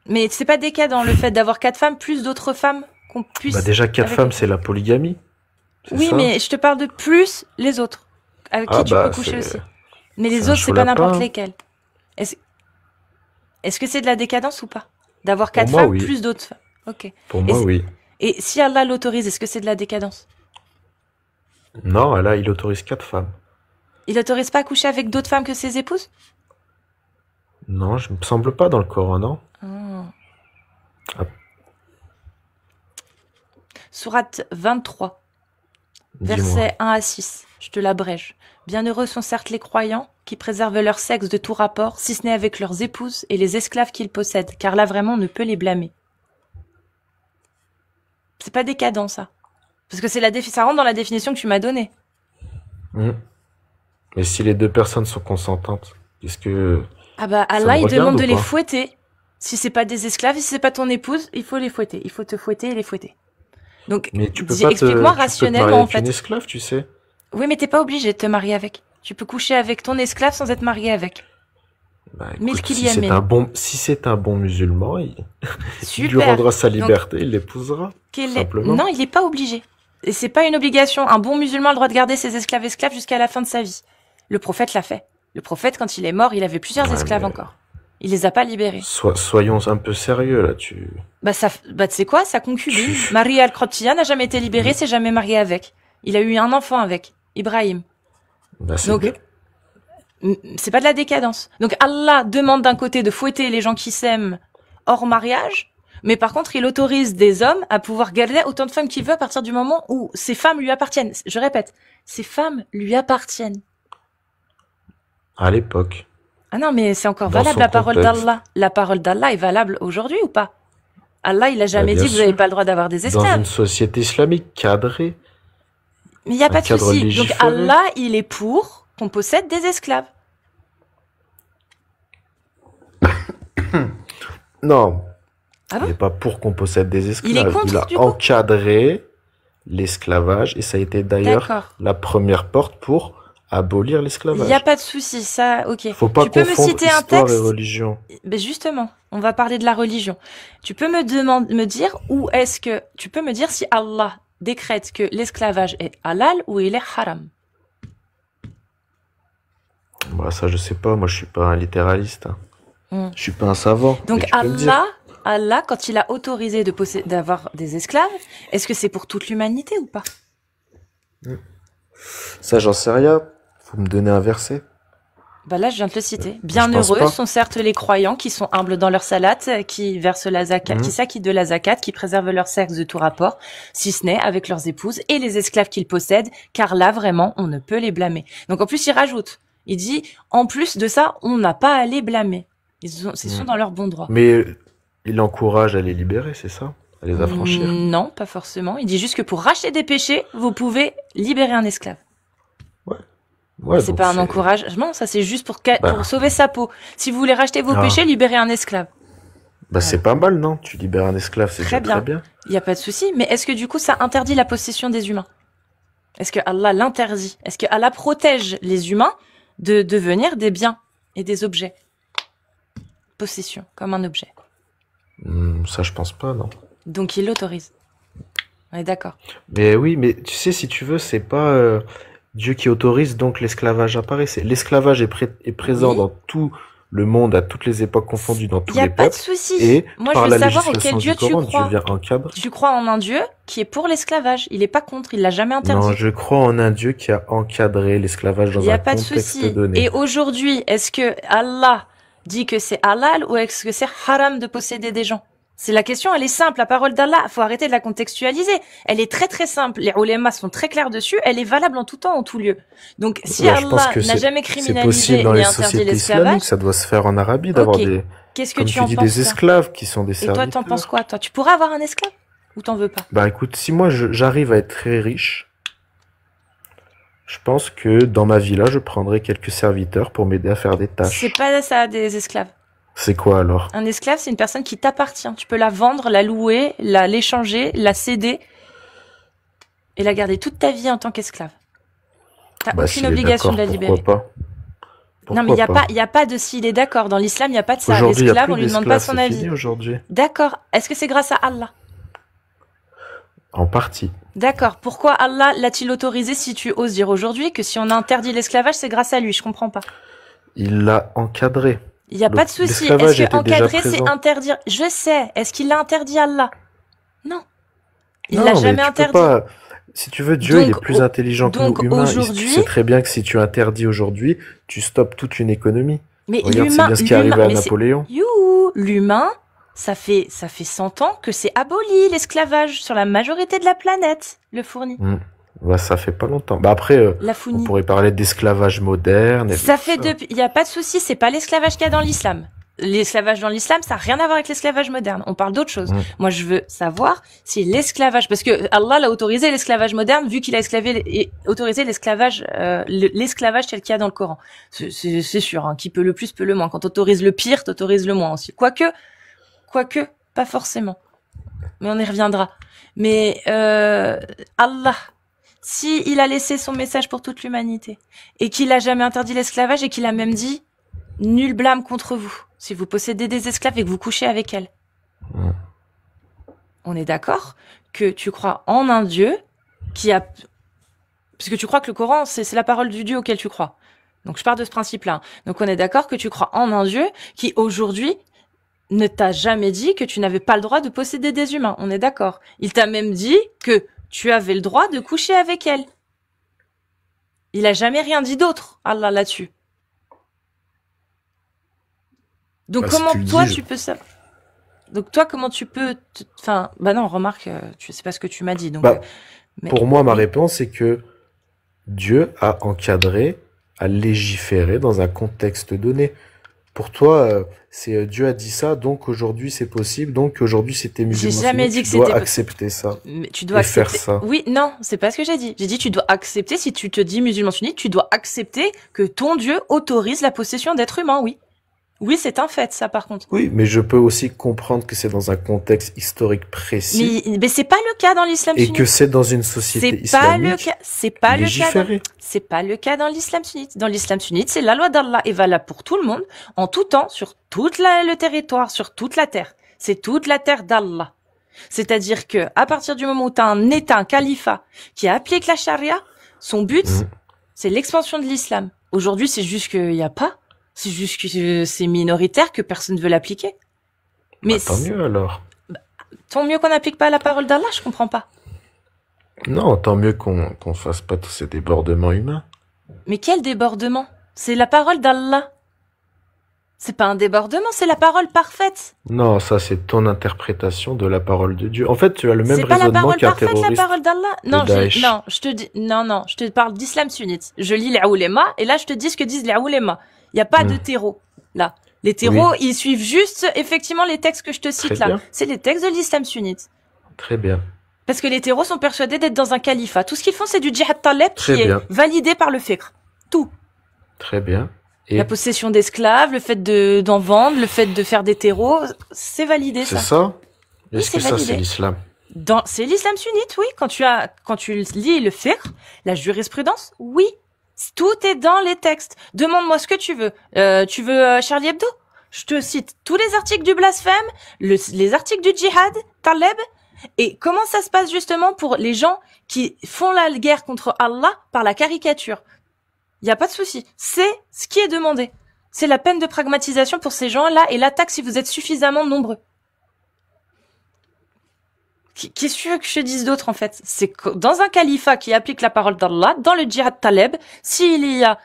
Mais c'est pas décadent le fait d'avoir 4 femmes plus d'autres femmes qu'on puisse. Bah déjà, 4 avec femmes, lesquelles- c'est la polygamie. C'est Oui, ça. mais je te parle de plus les autres avec qui Ah tu bah, peux coucher c'est aussi. Mais les c'est un autres, c'est chaud pas lapin. n'importe lesquels. Est-ce que c'est de la décadence ou pas? D'avoir Pour 4 moi, femmes oui. plus d'autres femmes. Ok. Pour moi, oui. Et si Allah l'autorise, est-ce que c'est de la décadence? Non, là, il autorise 4 femmes. Il autorise pas à coucher avec d'autres femmes que ses épouses? Non, je me semble pas dans le Coran, non? Ah. Ah. Sourate 23, Dis-moi. versets 1 à 6. Je te l'abrège. Bienheureux sont certes les croyants qui préservent leur sexe de tout rapport, si ce n'est avec leurs épouses et les esclaves qu'ils possèdent, car là vraiment on ne peut les blâmer. C'est pas décadent ça. Parce que ça rentre dans la définition que tu m'as donnée. Hmm. Et si les deux personnes sont consentantes, est-ce que Ah bah ça Allah me il regarde demande ou de les pas? fouetter. Si c'est pas des esclaves, si c'est pas ton épouse, il faut les fouetter. Il faut te fouetter et les fouetter. Donc, Mais tu peux explique-moi tu peux te rationnellement marier en avec une fait. esclave, tu sais. Oui, mais t'es pas obligé de te marier avec. Tu peux coucher avec ton esclave sans être marié avec. Bah Mille écoute, qu'il y a mille. si c'est un bon musulman, il lui Super. rendra sa Donc, liberté, il l'épousera, simplement. non, il est pas obligé. Et c'est pas une obligation. Un bon musulman a le droit de garder ses esclaves jusqu'à la fin de sa vie. Le prophète l'a fait. Le prophète, quand il est mort, il avait plusieurs Ouais, esclaves mais encore. Il les a pas libérés. soyons un peu sérieux là, Bah tu sais quoi, sa concubine, Maria al-Qibtiyya, n'a jamais été libérée, s'est jamais mariée avec. Il a eu un enfant avec, Ibrahim. Bah c'est Donc, bien. c'est pas de la décadence. Donc Allah demande d'un côté de fouetter les gens qui s'aiment hors mariage, mais par contre il autorise des hommes à pouvoir garder autant de femmes qu'il veut à partir du moment où ces femmes lui appartiennent. Je répète, ces femmes lui appartiennent. À l'époque, Ah non, mais c'est encore dans valable son la parole contexte. d'Allah. La parole d'Allah est valable aujourd'hui ou pas? Allah, il a Bah jamais bien dit que vous n'avez sûr. pas le droit d'avoir des Dans esclaves. une société islamique cadrée, Mais il n'y a un pas de cadre souci. Donc légiféré. Allah, il est pour qu'on possède des esclaves. Non, Ah il bon? n'est pas pour qu'on possède des Il est esclaves. Il contre, a du coup? encadré l'esclavage et ça a été d'ailleurs D'accord. la première porte pour abolir Il n'y a l'esclavage. pas de souci, ça, ok. Faut pas Tu peux me confondre citer un histoire et texte? religion. Ben justement, on va parler de la religion. Tu peux me dire où est-ce que, tu peux me dire si Allah décrète que l'esclavage est halal ou il est haram. Bah, ça, je sais pas. Moi, je suis pas un littéraliste, hein. Hmm. Je suis pas un savant. Mais Donc tu peux me dire. Allah, quand il a autorisé d'avoir des esclaves, est-ce que c'est pour toute l'humanité ou pas? Ça, j'en sais rien. Faut me donner un verset. Bah là, je viens de le citer. Je pense Bienheureux pas. sont certes les croyants qui sont humbles dans leur salat, qui versent la zakat, qui Mhm. s'acquittent de la zakat, qui préservent leur sexe de tout rapport, si ce n'est avec leurs épouses et les esclaves qu'ils possèdent, car là, vraiment, on ne peut les blâmer. Donc en plus, il rajoute, il dit, en plus de ça, on n'a pas à les blâmer. Ils sont Mhm. dans leur bon droit. Mais il encourage à les libérer, c'est ça? À les affranchir. Non, pas forcément. Il dit juste que pour racheter des péchés, vous pouvez libérer un esclave. Ouais, C'est donc pas un c'est... encouragement, ça c'est juste pour Bah, sauver sa peau. Si vous voulez racheter vos ah. péchés, libérez un esclave. Bah, c'est pas mal, non? Tu libères un esclave, c'est Très déjà très bien. bien. Il n'y a pas de souci, mais est-ce que du coup ça interdit la possession des humains? Est-ce que Allah l'interdit? Est-ce que Allah protège les humains de devenir des biens et des objets? Possession, comme un objet. Ça, je pense pas, non. Donc il l'autorise. On est d'accord. Mais oui, mais tu sais, si tu veux, c'est pas Dieu qui autorise, donc l'esclavage apparaît. L'esclavage est présent Oui. dans tout le monde, à toutes les époques confondues, dans Il tous n'y a les pas de peuples. souci. Et Moi je par veux la savoir auquel législation Dieu du tu Coran, Dieu crois. vient encadrer. Tu crois en un Dieu qui est pour l'esclavage. Il n'est pas contre, il l'a jamais interdit. Non, je crois en un Dieu qui a encadré l'esclavage Il dans n'y a un pas de contexte souci. donné. Et aujourd'hui, est-ce que Allah dit que c'est halal ou est-ce que c'est haram de posséder des gens? C'est la question, elle est simple. La parole d'Allah, faut arrêter de la contextualiser. Elle est très très simple. Les ulémas sont très clairs dessus. Elle est valable en tout temps, en tout lieu. Donc, si Ouais, je pense Allah que n'a jamais c'est criminalisé possible dans ni les interdit sociétés l'esclavage, islamiques, ça doit se faire en Arabie d'avoir ok. des, Qu'est-ce que comme tu tu en dis, penses, des toi? esclaves qui sont des Et toi, t'en serviteurs. penses quoi, toi? Tu pourrais avoir un esclave? Ou t'en veux pas? Bah écoute, si moi j'arrive à être très riche, je pense que dans ma villa, je prendrai quelques serviteurs pour m'aider à faire des C'est tâches. pas ça, des esclaves. C'est quoi alors? Un esclave, c'est une personne qui t'appartient. Tu peux la vendre, la louer, l'échanger, la céder et la garder toute ta vie en tant qu'esclave. T'as Bah aucune s'il est obligation de d'accord, la libérer. pourquoi pas? Non, mais Pourquoi pas? il y a pas de s'il est d'accord. Dans l'islam, il n'y a pas de ça. Aujourd'hui, il n'y a L'esclave, plus on lui demande pas d'esclaves, son c'est avis. fini aujourd'hui. D'accord. Est-ce que c'est grâce à Allah? En partie. D'accord. Pourquoi Allah l'a-t-il autorisé si tu oses dire aujourd'hui que si on a interdit l'esclavage, c'est grâce à lui? Je comprends pas. Il l'a encadré. Il n'y a pas de souci. L'esclavage Est-ce que était déjà encadrer, c'est présent. interdire? Je sais. Est-ce qu'il l'a interdit Allah? Non. Il Non, l'a mais jamais tu peux interdit. pas. Si tu veux, Dieu, il Donc, est plus intelligent que donc nous humains. Tu aujourd'hui, sais très bien que si tu interdis aujourd'hui, tu stoppes toute une économie. mais Regarde, c'est l'humain, bien ce qui est arrivé à mais c'est, Napoléon. youhou, l'humain ça fait 100 ans que c'est aboli l'esclavage sur la majorité de la planète, le fourni. Ouais, ça fait pas longtemps. Bah après, La on founie. pourrait parler d'esclavage moderne et de Ça tout fait ça. depuis, il y a pas de souci, c'est pas l'esclavage qu'il y a dans l'islam. L'esclavage dans l'islam, ça n'a rien à voir avec l'esclavage moderne. On parle d'autre chose. Mm. Moi, je veux savoir si l'esclavage, parce que Allah l'a autorisé l'esclavage moderne, vu qu'il a autorisé l'esclavage, l'esclavage tel qu'il y a dans le Coran. C'est sûr, hein, qui peut le plus peut le moins. Quand t'autorises le pire, t'autorises le moins aussi. Quoique, pas forcément. Mais on y reviendra. Mais Allah, si il a laissé son message pour toute l'humanité et qu'il a jamais interdit l'esclavage et qu'il a même dit nul blâme contre vous si vous possédez des esclaves et que vous couchez avec elles. Mm. On est d'accord que tu crois en un Dieu qui a... Parce que tu crois que le Coran, c'est la parole du Dieu auquel tu crois. Donc je pars de ce principe-là. Donc on est d'accord que tu crois en un Dieu qui aujourd'hui ne t'a jamais dit que tu n'avais pas le droit de posséder des humains. On est d'accord. Il t'a même dit que tu avais le droit de coucher avec elles. Il a jamais rien dit d'autre, Allah, là-dessus. Donc Bah, si comment tu le toi dis, tu peux ça? Donc toi comment tu peux enfin bah non, remarque, tu sais pas ce que tu m'as dit donc bah, mais pour moi, ma oui, réponse, c'est que Dieu a encadré, a légiféré dans un contexte donné. Pour toi, c'est Dieu a dit ça, donc aujourd'hui c'est possible, donc aujourd'hui si t'es j'ai musulman jamais sunnite, dit tu que dois c'était possible. accepter ça Mais tu dois et faire accepter. ça. Oui, non, c'est pas ce que j'ai dit. J'ai dit tu dois accepter si tu te dis musulman sunnite, tu dois accepter que ton Dieu autorise la possession d'êtres humains, oui. Oui, c'est un fait ça par contre. Oui, mais je peux aussi comprendre que c'est dans un contexte historique précis Mais c'est pas le cas dans l'islam et que sunnite. c'est dans une société C'est pas le islamique cas, c'est pas le cas dans, légiférée. c'est pas le cas dans l'islam sunnite. Dans l'islam sunnite, c'est la loi d'Allah est valable pour tout le monde, en tout temps, sur le territoire, sur toute la terre. C'est toute la terre d'Allah. C'est-à-dire que, à partir du moment où t'as un État, un califat, qui applique la charia, son but, Mm. c'est l'expansion de l'islam. Aujourd'hui, c'est juste qu'il y a pas. C'est juste que c'est minoritaire, que personne ne veut l'appliquer. Mais Bah, tant mieux alors. tant mieux qu'on n'applique pas la parole d'Allah, je comprends pas. Non, tant mieux qu'on fasse pas tous ces débordements humains. Mais quel débordement? C'est la parole d'Allah. C'est pas un débordement, c'est la parole parfaite. Non, ça c'est ton interprétation de la parole de Dieu. En fait, tu as le même C'est pas la raisonnement parole qu'un parfaite, la terroriste parole d'Allah. de Non, Daesh. non, je te parle d'islam sunnite. Je lis les oulémas, et là, je te dis ce que disent les oulémas. Il n'y a pas de Hmm. terreau, là. Les Oui, terreaux, ils suivent juste, effectivement, les textes que je te très cite là. bien, C'est les textes de l'islam sunnite. très bien, Parce que les terreaux sont persuadés d'être dans un califat. Tout ce qu'ils font, c'est du djihad taleb qui très est bien, validé par le fiqh. Tout. très bien. La Et possession d'esclaves, le fait d'en vendre, le fait de faire des terreaux, c'est validé, c'est ça. ça? Oui, Est-ce c'est que ça c'est validé. l'islam? C'est l'islam sunnite, oui. Quand tu lis le fiqh, la jurisprudence, oui. Tout est dans les textes. Demande-moi ce que tu veux. Tu veux Charlie Hebdo? Je te cite tous les articles du blasphème, les articles du djihad, Taleb, et comment ça se passe justement pour les gens qui font la guerre contre Allah par la caricature. Il n'y a pas de souci. C'est ce qui est demandé. C'est la peine de pragmatisation pour ces gens-là et l'attaque si vous êtes suffisamment nombreux. Qu'est-ce que tu veux que je te dise d'autre en fait? C'est que dans un califat qui applique la parole d'Allah, dans le djihad taleb, s'il y a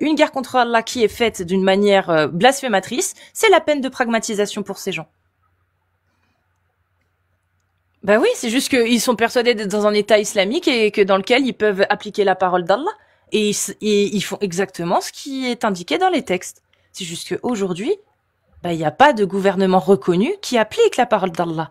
une guerre contre Allah qui est faite d'une manière blasphématrice, c'est la peine de pragmatisation pour ces gens. Bah oui, c'est juste qu'ils sont persuadés d'être dans un état islamique et que dans lequel ils peuvent appliquer la parole d'Allah. Et ils font exactement ce qui est indiqué dans les textes. C'est juste qu'aujourd'hui, bah, il n'y a pas de gouvernement reconnu qui applique la parole d'Allah.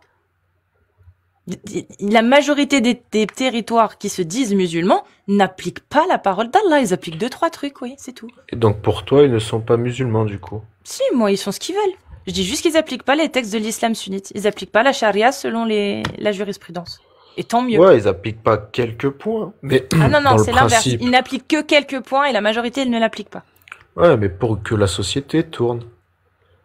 La majorité des territoires qui se disent musulmans n'appliquent pas la parole d'Allah. Ils appliquent 2-3 trucs, oui, c'est tout. Et donc pour toi, ils ne sont pas musulmans du coup? Si, moi, ils font ce qu'ils veulent. Je dis juste qu'ils appliquent pas les textes de l'islam sunnite. Ils appliquent pas la charia selon la jurisprudence. Et tant mieux. Ouais, ils appliquent pas quelques points, mais Ah non, dans non, le c'est l'inverse. principe. Ils n'appliquent que quelques points et la majorité, ils ne l'appliquent pas. Ouais, mais pour que la société tourne,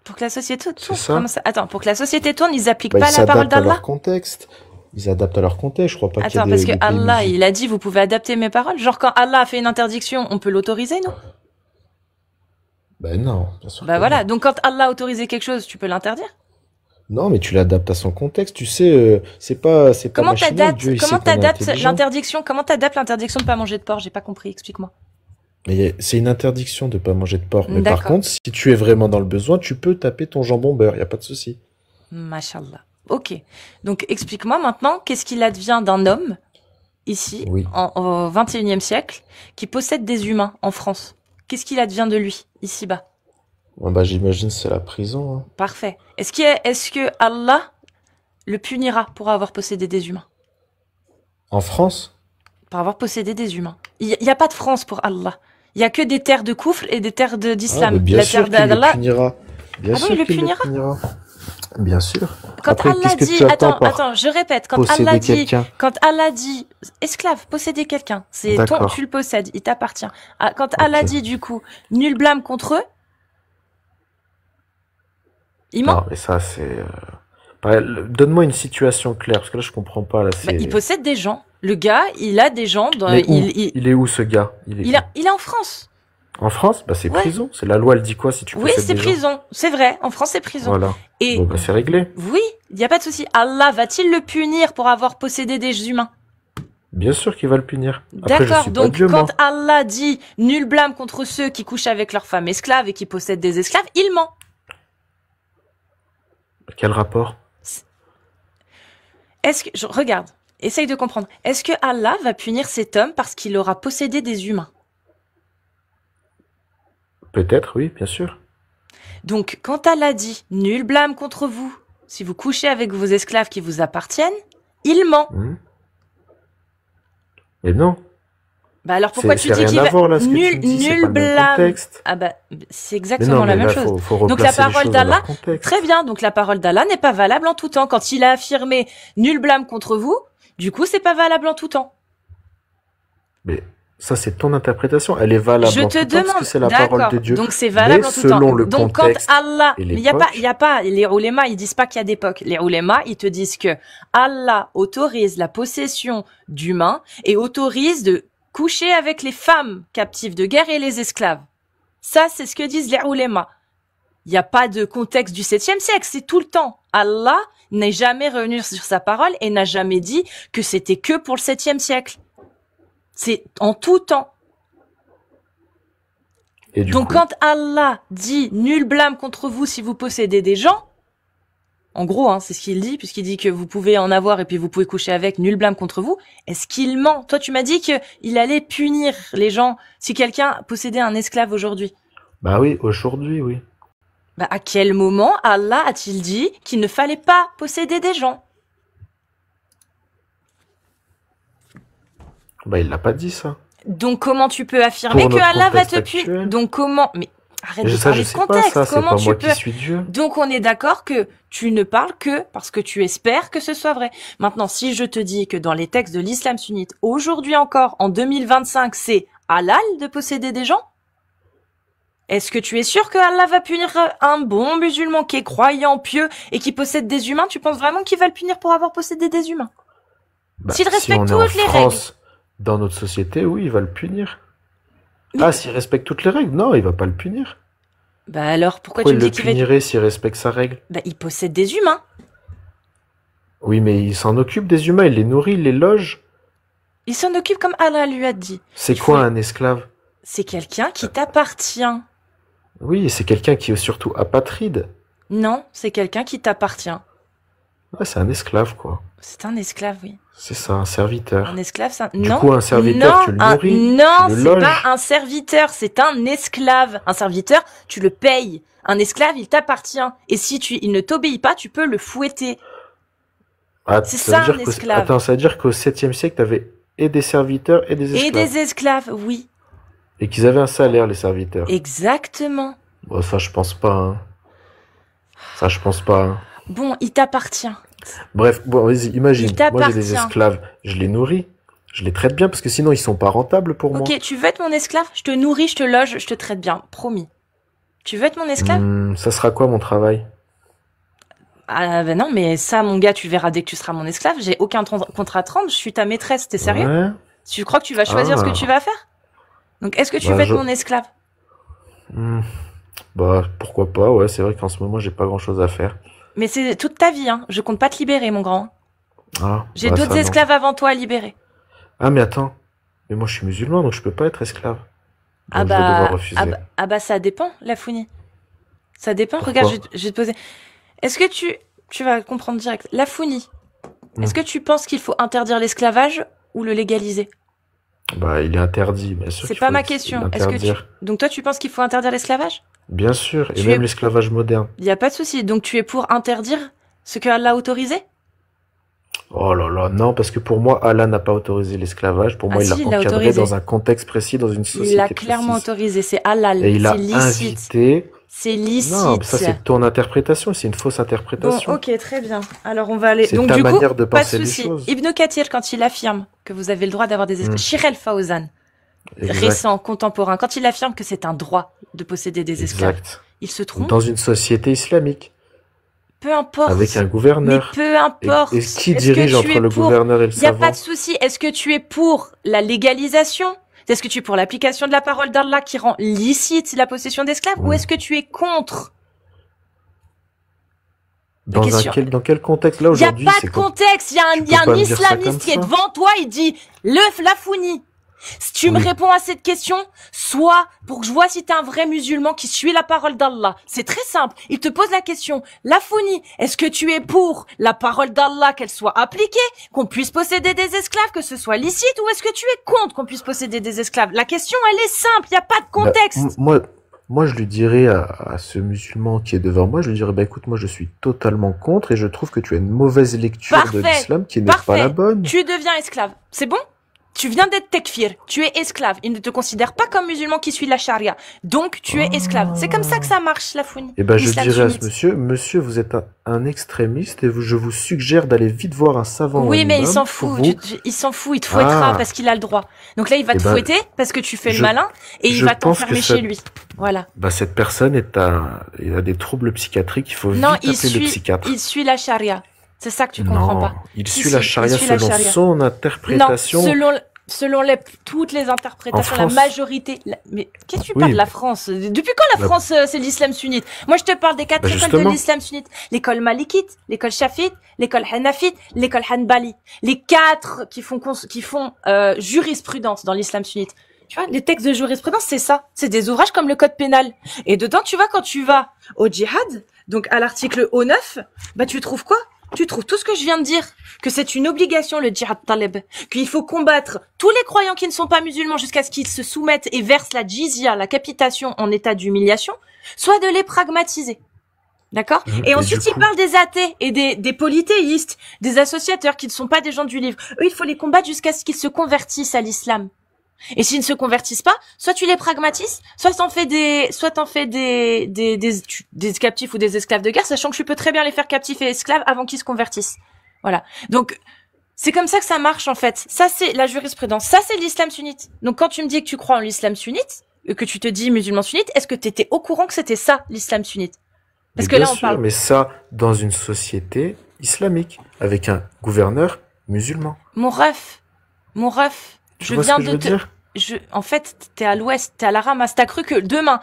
Pour que la société c'est tourne. ça? Comment ça? Attends, pour que la société tourne, ils appliquent Bah, ils pas la parole s'adaptent à leur d'Allah? contexte. Ils adaptent à leur contexte. Je crois pas qu'il y a Attends, parce que des pays Allah, musulmans. il a dit, vous pouvez adapter mes paroles. Genre, quand Allah a fait une interdiction, on peut l'autoriser, nous? Ben non, bien sûr Bah que voilà. non. Donc, quand Allah a autorisé quelque chose, tu peux l'interdire? Non, mais tu l'adaptes à son contexte. Tu sais, c'est pas machinal. Dieu, il sait qu'on est intelligent. Comment t'adaptes l'interdiction de pas manger de porc? J'ai pas compris, explique-moi. Mais c'est une interdiction de pas manger de porc. Mais par D'accord. contre, si tu es vraiment dans le besoin, tu peux taper ton jambon beurre. Y a pas de souci. Mashallah. Ok. Donc, explique-moi maintenant, qu'est-ce qu'il advient d'un homme, ici, Oui. au 21e siècle, qui possède des humains en France? Qu'est-ce qu'il advient de lui, ici-bas? Ah bah, j'imagine c'est la prison, hein. Parfait. Est-ce que Allah le punira pour avoir possédé des humains? En France? Pour avoir possédé des humains. Il y a pas de France pour Allah. Il y a que des terres de Koufr et des terres Ah, mais d'islam. bien La sûr terre qu'il le d'Allah. punira. Bien Ah bon, il sûr le qu'il le punira? punira. Bien sûr. Quand Après, Allah qu'est-ce que dit, tu attends par attends, je répète, posséder quelqu'un? quand Allah dit, esclave, posséder quelqu'un, c'est ton, tu D'accord. le possèdes, il t'appartient. Ah, quand Allah Ok. dit, du coup, nul blâme contre eux, il ment. Non, mais ça, c'est... pareil, donne-moi une situation claire, parce que là, je comprends pas, là, Bah, il c'est... possède des gens. Le gars, il a des gens dans, Mais où? Il est où, ce gars? Il est où? il est en France. En France? Bah, c'est Ouais. prison. C'est la loi, elle dit quoi si tu Oui, possèdes c'est des gens? prison. C'est vrai. En France, c'est prison. Voilà. Et Bon, bah, c'est réglé. oui, il n'y a pas de souci. Allah va-t-il le punir pour avoir possédé des humains? Bien sûr qu'il va le punir. Après, je D'accord. suis pas Donc, Dieu, moi. quand Allah dit nul blâme contre ceux qui couchent avec leurs femmes esclaves et qui possèdent des esclaves, il ment. Quel rapport? Regarde, essaye de comprendre. Est-ce que Allah va punir cet homme parce qu'il aura possédé des humains? Peut-être, oui, bien sûr. Donc, quand Allah dit nul blâme contre vous, si vous couchez avec vos esclaves qui vous appartiennent, il ment. Mais non. Bah alors pourquoi tu C'est dis rien qu'il à va voir, là, ce que tu me dis, c'est nul pas le même blâme? contexte. Ah bah c'est Mais exactement non, la mais même là, chose. faut Donc la replacer les parole choses dans leur d'Allah, contexte. très bien. Donc la parole d'Allah n'est pas valable en tout temps. Quand il a affirmé nul blâme contre vous, du coup c'est pas valable en tout temps. Mais ça, c'est ton interprétation. Elle est valable Je en te tout temps parce demande, que c'est la parole d'accord. de Dieu. Donc c'est valable Mais en tout temps. selon le Donc quand contexte Allah, et mais il y a pas, l'époque, les ulémas, ils disent pas qu'il y a d'époque. Les ulémas, ils te disent que Allah autorise la possession d'humains et autorise de coucher avec les femmes captives de guerre et les esclaves. Ça, c'est ce que disent les ulémas. Il n'y a pas de contexte du 7e siècle, c'est tout le temps. Allah n'est jamais revenu sur sa parole et n'a jamais dit que c'était que pour le 7e siècle. C'est en tout temps. et du Donc coup, quand Allah dit nul blâme contre vous si vous possédez des gens, en gros, hein, c'est ce qu'il dit, puisqu'il dit que vous pouvez en avoir et puis vous pouvez coucher avec, nul blâme contre vous, est-ce qu'il ment? Toi, tu m'as dit qu'il allait punir les gens si quelqu'un possédait un esclave aujourd'hui. bah oui, aujourd'hui, oui. Bah, à quel moment Allah a-t-il dit qu'il ne fallait pas posséder des gens? Bah, il l'a pas dit, ça. Donc comment tu peux affirmer Pour que notre Allah va contexte te punir? actuel. Donc comment? Mais arrête de Ça, parler je de sais pas, contexte. ça. C'est Comment pas tu moi peux? qui suis Dieu. Donc on est d'accord que tu ne parles que parce que tu espères que ce soit vrai. Maintenant, si je te dis que dans les textes de l'islam sunnite, aujourd'hui encore, en 2025, c'est halal de posséder des gens, est-ce que tu es sûr que Allah va punir un bon musulman qui est croyant, pieux et qui possède des humains? Tu penses vraiment qu'il va le punir pour avoir possédé des humains? Bah, S'il si respecte on est en toutes les règles. France, dans notre société, oui, il va le punir. Ah, s'il respecte toutes les règles? Non, il va pas le punir. Bah alors, pourquoi Pourquoi tu il me le dis qu'il va... punirait s'il respecte sa règle? Bah il possède des humains. Oui, mais il s'en occupe des humains, il les nourrit, il les loge. Il s'en occupe comme Allah lui a dit. C'est Il quoi faut- un esclave? C'est quelqu'un qui t'appartient. Oui, c'est quelqu'un qui est surtout apatride. Non, c'est quelqu'un qui t'appartient. Ouais, c'est un esclave, quoi. C'est un esclave, oui. C'est ça, un serviteur. Un esclave, ça... Du non. coup, un serviteur, non, tu le nourris, non, tu le c'est loges. pas un serviteur, c'est un esclave. Un serviteur, tu le payes. Un esclave, il t'appartient. Et si il ne t'obéit pas, tu peux le fouetter. Ah, C'est ça veut ça, dire un qu'au- esclave. Attends, ça veut dire qu'au 7e siècle, t'avais et des serviteurs et des Et esclaves. des esclaves, oui. Et qu'ils avaient un salaire, les serviteurs. Exactement. Bon, ça, je pense pas, hein. Ça, je pense pas, hein. Bon, il t'appartient. Bref, bon, vas-y, imagine. Il Moi, j'ai des t'appartient. esclaves. Je les nourris. Je les traite bien parce que sinon, ils sont pas rentables pour moi. Ok, tu veux être mon esclave? Je te nourris, je te loge, je te traite bien. Promis. Tu veux être mon esclave? Ça sera quoi mon travail? Ah ben non, mais ça, mon gars, tu verras dès que tu seras mon esclave. J'ai aucun contrat de rente, je suis ta maîtresse. T'es sérieux? Ouais. Tu crois que tu vas choisir ce que Ah. tu vas faire? Donc, est-ce que tu Bah, veux être je- mon esclave? Hmm. Bah, pourquoi pas, ouais, c'est vrai qu'en ce moment, j'ai pas grand-chose à faire. Mais c'est toute ta vie, hein. Je compte pas te libérer, mon grand. Ah, J'ai bah, d'autres ça, non. esclaves avant toi à libérer. Ah, mais attends. Mais moi, je suis musulman, donc je peux pas être esclave. Ah Donc, je vais devoir bah, refuser. ah bah, ça dépend, la founie. Ça dépend. Pourquoi? Regarde, je vais te poser. Est-ce que tu vas comprendre direct. Lafounie, est-ce Hmm. que tu penses qu'il faut interdire l'esclavage ou le légaliser? Bah, il est interdit, bien sûr C'est qu'il pas faut ma question. l'interdire. Donc toi, tu penses qu'il faut interdire l'esclavage? Bien sûr, et Tu même es, l'esclavage moderne. y a pas de souci. Donc tu es pour interdire ce que Allah a autorisé? Oh là là, non, parce que pour moi, Allah n'a pas autorisé l'esclavage. Pour Ah moi, il l'a si, il l'a encadré autorisé. dans un contexte précis, dans une Il l'a société clairement précise. autorisé. C'est halal. Et il C'est a licite. invité. C'est Non, ça licite. c'est ton interprétation, c'est une fausse Bon, interprétation. ok, très bien. Alors on va aller. C'est Donc ta du coup, manière de pas de penser les souci. choses. Ibn Kathir, quand il affirme que vous avez le droit d'avoir des esclaves, Hmm, Shir el-Fawzan, exact, récent, contemporain, quand il affirme que c'est un droit de posséder des esclaves, exact. il se Dans trompe? une société islamique, Peu avec un importe. Mais gouverneur. peu importe. Et qui Est-ce que dirige tu entre es le pour... gouverneur et le Il n'y a pas de savant? souci. Est-ce que tu es pour la légalisation? Est-ce que tu es pour l'application de la parole d'Allah qui rend licite la possession d'esclaves? Ou Hmm. est-ce que tu es contre la question? Dans quel contexte là Il n'y a aujourd'hui? pas C'est de quand contexte. Il tu y a peux un pas me dire ça comme islamiste qui est ça. devant toi. Il dit, Lafounie. Si tu me Oui. réponds à cette question, soit pour que je vois si t'es un vrai musulman qui suit la parole d'Allah. C'est très simple. Il te pose la question, Lafounie, est-ce que tu es pour la parole d'Allah, qu'elle soit appliquée, qu'on puisse posséder des esclaves, que ce soit licite, ou est-ce que tu es contre qu'on puisse posséder des esclaves? La question, elle est simple. Il n'y a pas de Bah, contexte. moi, je lui dirais à ce musulman qui est devant moi, je lui dirais, bah écoute, moi je suis totalement contre et je trouve que tu as une mauvaise lecture de Parfait. l'islam qui n'est pas la Parfait. bonne. Tu deviens esclave. C'est bon? Tu viens d'être tekfir, tu es esclave. Il ne te considère pas comme musulman qui suit la charia. Donc, tu es esclave. C'est comme ça que ça marche, Lafounie. Et ben je L'islam dirais à ce sunnite. monsieur, vous êtes un extrémiste et je vous suggère d'aller vite voir un savant ou un Oui, mais il imam s'en pour fout. vous. Il s'en fout. Il te fouettera Ah, parce qu'il a le droit. Donc là, il va et te ben fouetter parce que tu fais le je, malin et il je va pense que t'enfermer chez lui. Voilà. cette personne il a des troubles psychiatriques, il faut Non, vite appeler le psychiatre. il suit la charia. C'est ça que tu comprends Non, pas. il Si, suit la si, il charia suit la selon charia. son Non, interprétation. selon toutes les En interprétations, la France, majorité. Mais qu'est-ce que tu parles de oui, la France? Depuis quand la bah, France, c'est l'islam sunnite? Moi, je te parle des quatre bah écoles de justement. l'islam sunnite. L'école malikite, l'école shafite, l'école hanafite, l'école hanbali. Les quatre qui font jurisprudence dans l'islam sunnite. Tu vois, les textes de jurisprudence, c'est ça. C'est des ouvrages comme le code pénal. Et dedans, tu vois, quand tu vas au djihad, donc à l'article O9, bah, tu trouves quoi? Tu trouves tout ce que je viens de dire, que c'est une obligation le djihad talib, qu'il faut combattre tous les croyants qui ne sont pas musulmans jusqu'à ce qu'ils se soumettent et versent la jizya, la capitation en état d'humiliation, soit de les pragmatiser. D'accord? Et Et du ensuite, il coup, parle des athées et des polythéistes, des associateurs qui ne sont pas des gens du livre. Eux, il faut les combattre jusqu'à ce qu'ils se convertissent à l'islam. Et s'ils ne se convertissent pas, soit tu les pragmatises, soit t'en fais des captifs ou des esclaves de guerre, sachant que tu peux très bien les faire captifs et esclaves avant qu'ils se convertissent. Voilà. Donc, c'est comme ça que ça marche, en fait. Ça, c'est la jurisprudence. Ça, c'est l'islam sunnite. Donc, quand tu me dis que tu crois en l'islam sunnite, que tu te dis musulman sunnite, est-ce que tu étais au courant que c'était ça, l'islam sunnite? mais Parce que bien là, on sûr, parle... mais ça, dans une société islamique, avec un gouverneur musulman. Mon ref, Tu je vois ce viens que je de veux te... dire? En fait, t'es à l'ouest, t'es à la ramasse. T'as cru que demain,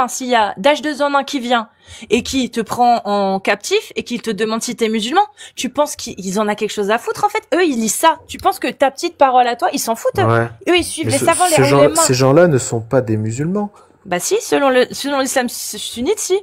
s'il y a H2N1 qui vient et qui te prend en captif et qui te demande si t'es musulman, tu penses qu'ils en a quelque chose à foutre, en fait? Eux, ils lisent ça. Tu penses que ta petite parole à toi, ils s'en foutent? Ouais. Eux, ils suivent Mais les savants, les ulémas. ces gens-là ne sont pas des musulmans. Bah si, selon l'islam sunnite, si.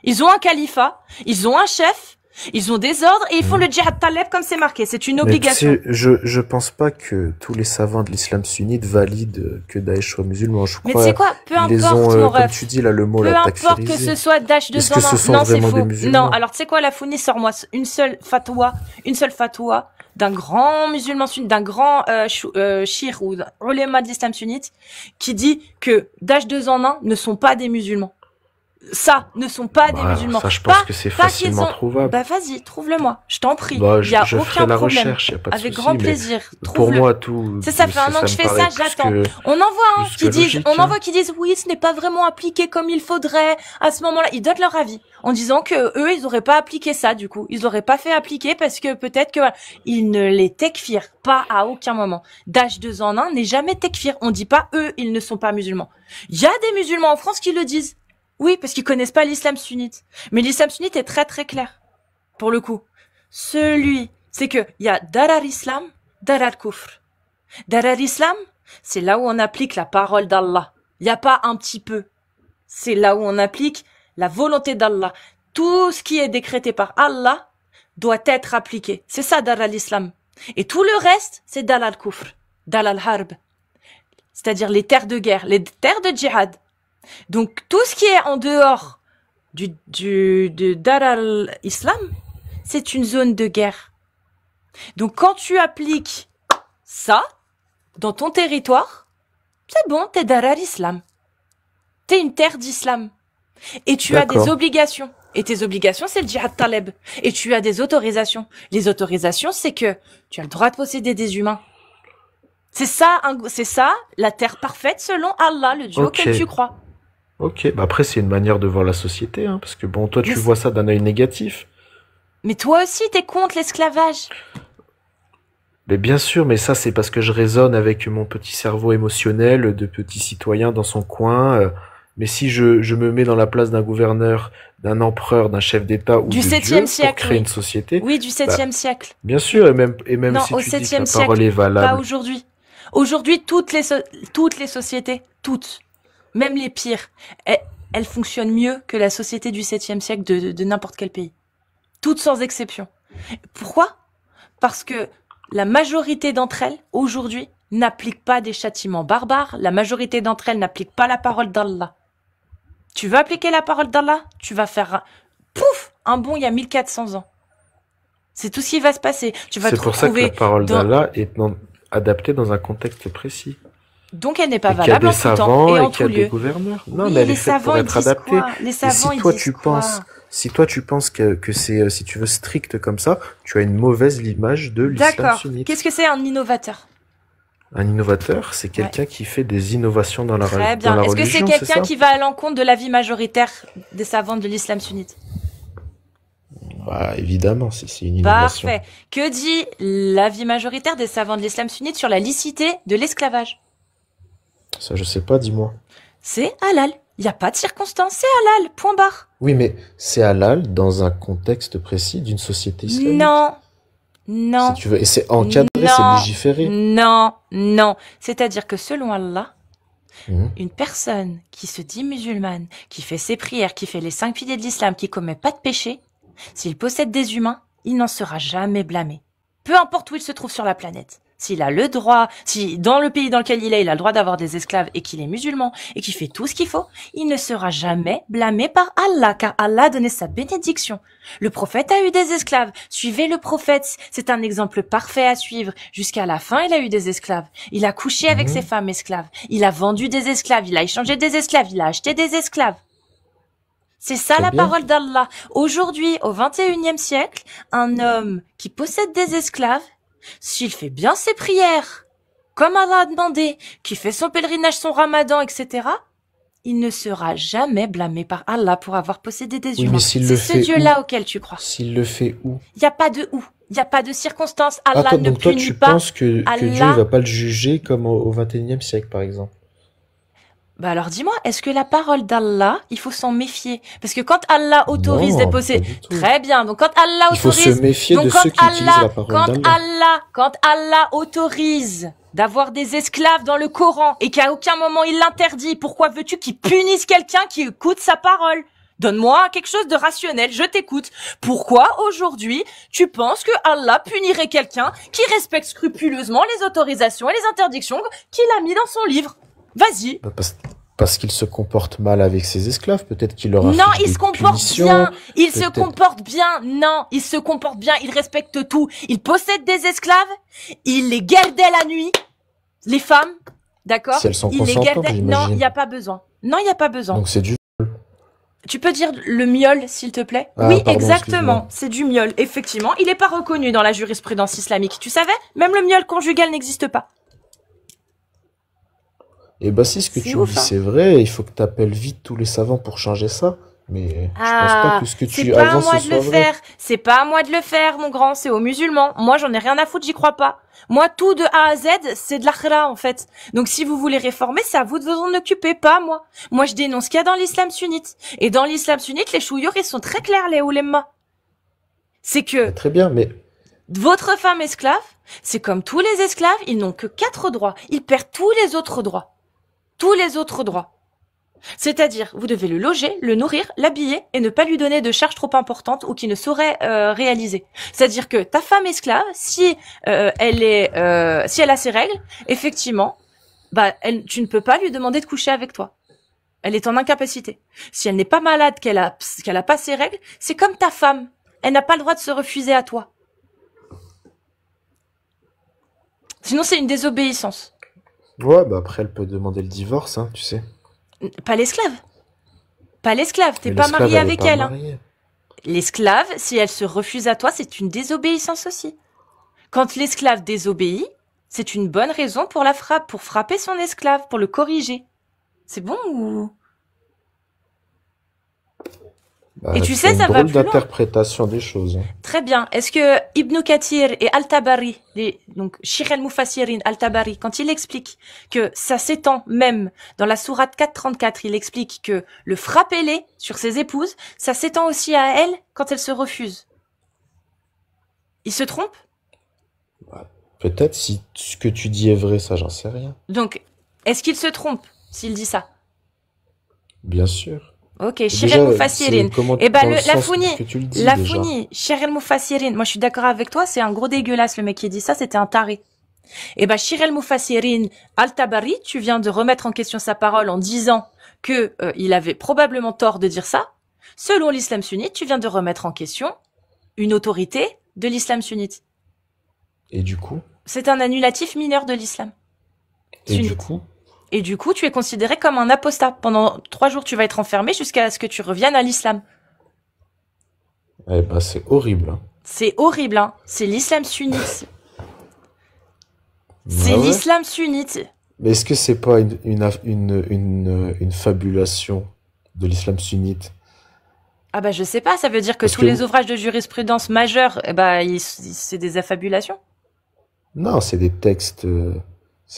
Ils ont un califat, ils ont un chef, ils ont des ordres et ils font le djihad taleb comme c'est marqué. C'est une Mais tu obligation. sais, je pense pas que tous les savants de l'islam sunnite valident que Daesh soit musulman. Je Mais tu sais crois quoi? Peu ils les importe, ont, mon comme ref. tu dis là, le mot Peu l'a importe que takfirisé. ce soit Daesh Est-ce que ce 201. sont Non, c'est vraiment des faux. musulmans? Non, alors tu sais quoi, la Founi, sors-moi une seule fatwa d'un grand musulman sunnite, d'un grand shir ou ulema de l'islam sunnite qui dit que Daesh 201 ne sont pas des musulmans. Ça, ne sont pas des Bah, musulmans. ça, je pense que c'est pas qu'ils facilement ont... trouvable. Bah vas-y, trouve-le-moi. Je t'en prie. Bah, Il y a je ferai aucun la problème. recherche, y a pas de Avec souci, grand mais plaisir. pour Trouve-le. moi, tout, Ça fait un an que je fais ça, j'attends. On en voit plus qui que disent, logique, on en hein. voit qui disent oui, ce n'est pas vraiment appliqué comme il faudrait. À ce moment-là, ils donnent leur avis en disant que eux, ils auraient pas appliqué ça du coup. Ils auraient pas fait appliquer parce que peut-être que voilà, ils ne les tekfirent pas à aucun moment. Daesh 201 n'est jamais tekfir. On dit pas eux, ils ne sont pas musulmans. Il y a des musulmans en France qui le disent. Oui, parce qu'ils connaissent pas l'islam sunnite. Mais l'islam sunnite est très très clair. Pour le coup. C'est que il y a Darar Islam, Darar Kufr. Darar Islam, c'est là où on applique la parole d'Allah. Il n'y a pas un petit peu. C'est là où on applique la volonté d'Allah. Tout ce qui est décrété par Allah doit être appliqué. C'est ça, Dar al-Islam. Et tout le reste, c'est Dar al-Kufr, Dar al-Harb. C'est-à-dire les terres de guerre, les terres de djihad. Donc, tout ce qui est en dehors de Dar al-Islam, c'est une zone de guerre. Donc, quand tu appliques ça dans ton territoire, c'est bon, t'es Dar al-Islam. T'es une terre d'islam. Et tu as des obligations. Et tes obligations, c'est le djihad taleb. Et tu as des autorisations. Les autorisations, c'est que tu as le droit de posséder des humains. C'est ça, la terre parfaite selon Allah, le Dieu auquel tu crois. Ok, bah après c'est une manière de voir la société, hein, parce que bon, toi tu vois ça d'un œil négatif. Mais toi aussi, t'es contre l'esclavage. Mais bien sûr, mais ça c'est parce que je raisonne avec mon petit cerveau émotionnel de petit citoyen dans son coin. Mais si je me mets dans la place d'un gouverneur, d'un empereur, d'un chef d'État ou du de Dieu 7e siècle, pour créer une société... Oui, du 7e siècle. Bien sûr, et même Non, si au tu dis que 7e la siècle, parole est valable... pas aujourd'hui. Aujourd'hui, toutes les sociétés, toutes, même les pires, elles fonctionnent mieux que la société du 7e siècle de n'importe quel pays. Toutes sans exception. Pourquoi? Parce que la majorité d'entre elles, aujourd'hui, n'appliquent pas des châtiments barbares. La majorité d'entre elles n'appliquent pas la parole d'Allah. Tu veux appliquer la parole d'Allah? Tu vas faire un bond il y a 1400 ans. C'est tout ce qui va se passer. Tu vas te retrouver. C'est pour ça que la parole d'Allah est adaptée dans un contexte précis. Donc elle n'est pas valable en tout temps et en tout lieu. Qu'il y a des gouverneurs. Non, oui, mais elle est faite pour être adaptée. Les savants, si toi tu penses que c'est, si tu veux, strict comme ça, tu as une mauvaise image de l'islam sunnite. Qu'est-ce que c'est un innovateur? Un innovateur, c'est quelqu'un qui fait des innovations dans la religion. Très bien. Est-ce que c'est quelqu'un qui va à l'encontre de l'avis majoritaire des savants de l'islam sunnite? Bah, évidemment, c'est une innovation. Parfait. Que dit l'avis majoritaire des savants de l'islam sunnite sur la licité de l'esclavage? Ça, je sais pas, dis-moi. C'est halal. Il n'y a pas de circonstance, c'est halal, point barre. Oui, mais c'est halal dans un contexte précis d'une société islamique. Non. Si tu veux, et c'est encadré, c'est légiféré. Non. C'est-à-dire que selon Allah, une personne qui se dit musulmane, qui fait ses prières, qui fait les 5 piliers de l'islam, qui commet pas de péché, s'il possède des humains, il n'en sera jamais blâmé. Peu importe où il se trouve sur la planète. S'il a le droit, si dans le pays dans lequel il a le droit d'avoir des esclaves et qu'il est musulman et qu'il fait tout ce qu'il faut, il ne sera jamais blâmé par Allah, car Allah a donné sa bénédiction. Le prophète a eu des esclaves. Suivez le prophète. C'est un exemple parfait à suivre. Jusqu'à la fin, il a eu des esclaves. Il a couché avec ses femmes esclaves. Il a vendu des esclaves. Il a échangé des esclaves. Il a acheté des esclaves. C'est ça la parole d'Allah. Aujourd'hui, au 21e siècle, un homme qui possède des esclaves, s'il fait bien ses prières, comme Allah a demandé, qui fait son pèlerinage, son ramadan, etc., il ne sera jamais blâmé par Allah pour avoir possédé des humains. C'est ce Dieu-là auquel tu crois. S'il le fait où? Il n'y a pas de où. Il n'y a pas de circonstance. Allah ne donc toi, punit tu pas. penses que Dieu ne va pas le juger comme au 21e siècle, par exemple? Bah alors dis-moi, est-ce que la parole d'Allah, il faut s'en méfier? Parce que quand Allah autorise des posséder... Très bien, donc quand Allah autorise... Il faut se méfier de ceux qui utilisent la parole d'Allah. Quand Allah autorise d'avoir des esclaves dans le Coran et qu'à aucun moment il l'interdit, pourquoi veux-tu qu'il punisse quelqu'un qui écoute sa parole? Donne-moi quelque chose de rationnel, je t'écoute. Pourquoi aujourd'hui tu penses que Allah punirait quelqu'un qui respecte scrupuleusement les autorisations et les interdictions qu'il a mis dans son livre? Vas-y. Parce qu'il se comporte mal avec ses esclaves, peut-être qu'il leur a Non, il se comporte bien. Il se comporte bien. Non, il se comporte bien. Il respecte tout. Il possède des esclaves. Il les gardait la nuit. Les femmes, d'accord? Si elles sont consentantes, j'imagine. Non, il n'y a pas besoin. Non, il n'y a pas besoin. Donc c'est du... Tu peux dire le miaule, s'il te plaît? Oui, pardon, exactement. C'est du miaule. Effectivement, il n'est pas reconnu dans la jurisprudence islamique. Tu savais? Même le miaule conjugal n'existe pas. Et bah si ce que tu me dis c'est vrai, il faut que tu appelles vite tous les savants pour changer ça. Mais je pense pas que ce que tu avances soit vrai. C'est pas à moi de le faire, mon grand, c'est aux musulmans. Moi, j'en ai rien à foutre, j'y crois pas. Moi, tout de A à Z, c'est de l'akhira, en fait. Donc si vous voulez réformer, c'est à vous de vous en occuper, pas moi. Moi, je dénonce ce qu'il y a dans l'islam sunnite. Et dans l'islam sunnite, les chouyours, ils sont très clairs, les oulémas. C'est que... Très bien, mais... Votre femme esclave, c'est comme tous les esclaves, ils n'ont que 4 droits. Ils perdent tous les autres droits. Tous les autres droits. C'est-à-dire, vous devez le loger, le nourrir, l'habiller et ne pas lui donner de charges trop importantes ou qui ne saurait réaliser. C'est-à-dire que ta femme esclave, si elle a ses règles, effectivement, tu ne peux pas lui demander de coucher avec toi. Elle est en incapacité. Si elle n'est pas malade, qu'elle a pas ses règles, c'est comme ta femme. Elle n'a pas le droit de se refuser à toi. Sinon, c'est une désobéissance. Ouais, bah après, elle peut demander le divorce, hein, tu sais. Pas l'esclave. Pas l'esclave. T'es Mais pas l'esclave, marié elle est avec pas elle. Hein. mariée. L'esclave, si elle se refuse à toi, c'est une désobéissance aussi. Quand l'esclave désobéit, c'est une bonne raison pour pour frapper son esclave, pour le corriger. C'est bon ou... Bah, Et tu tu fais sais, une ça va drôle plus loin. d'interprétation des choses, hein. Très bien. Est-ce que Ibn Kathir et Al-Tabari, donc Shir al-Mufassirin, Al-Tabari, quand il explique que ça s'étend même dans la sourate 434, il explique que le frappez-les sur ses épouses, ça s'étend aussi à elles quand elles se refusent. Il se trompe? Peut-être si ce que tu dis est vrai, ça, j'en sais rien. Donc, est-ce qu'il se trompe s'il dit ça? Bien sûr. Ok, Et Shir déjà, al-Mufassirin. c'est comment, Eh ben, dans le la sens Founi, que tu le dis, la déjà. Founi, Shir al-Mufassirin. Moi, je suis d'accord avec toi, c'est un gros dégueulasse, le mec qui dit ça, c'était un taré. Eh ben, Shir al-Mufassirin, Al-Tabari, tu viens de remettre en question sa parole en disant que il avait probablement tort de dire ça. Selon l'islam sunnite, tu viens de remettre en question une autorité de l'islam sunnite. Et du coup? C'est un annulatif mineur de l'islam Et du sunnite. coup? Et du coup, tu es considéré comme un apostat. Pendant 3 jours, tu vas être enfermé jusqu'à ce que tu reviennes à l'islam. Eh ben, c'est horrible, hein. C'est horrible, hein. C'est l'islam sunnite. C'est Ah ouais? l'islam sunnite. Mais est-ce que c'est pas une fabulation de l'islam sunnite? Ah bah je sais pas, ça veut dire que Parce tous que, les ouvrages de jurisprudence majeurs, c'est des affabulations. non, c'est des textes,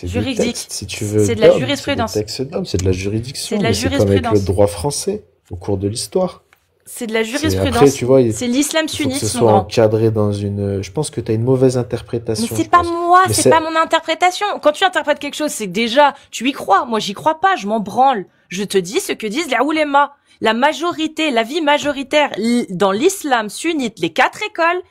Juridiques. si tu veux, C'est de la d'hommes. C'est des jurisprudence. textes d'hommes, c'est de la C'est juridiction. de la Mais c'est comme avec le jurisprudence. droit français, au cours de l'histoire. C'est de la Après, jurisprudence. tu vois, C'est l'islam il faut que ce sunnite, mon soit grand. encadré dans je pense que tu as une mauvaise Mais interprétation, c'est je pas pense. moi, Mais c'est pas mon interprétation. Quand tu interprètes quelque chose, c'est que déjà, tu y crois. Moi, j'y crois pas, je m'en branle. Je te dis ce que disent les oulémas. La majorité, la vie majoritaire dans l'islam sunnite, les 4 écoles,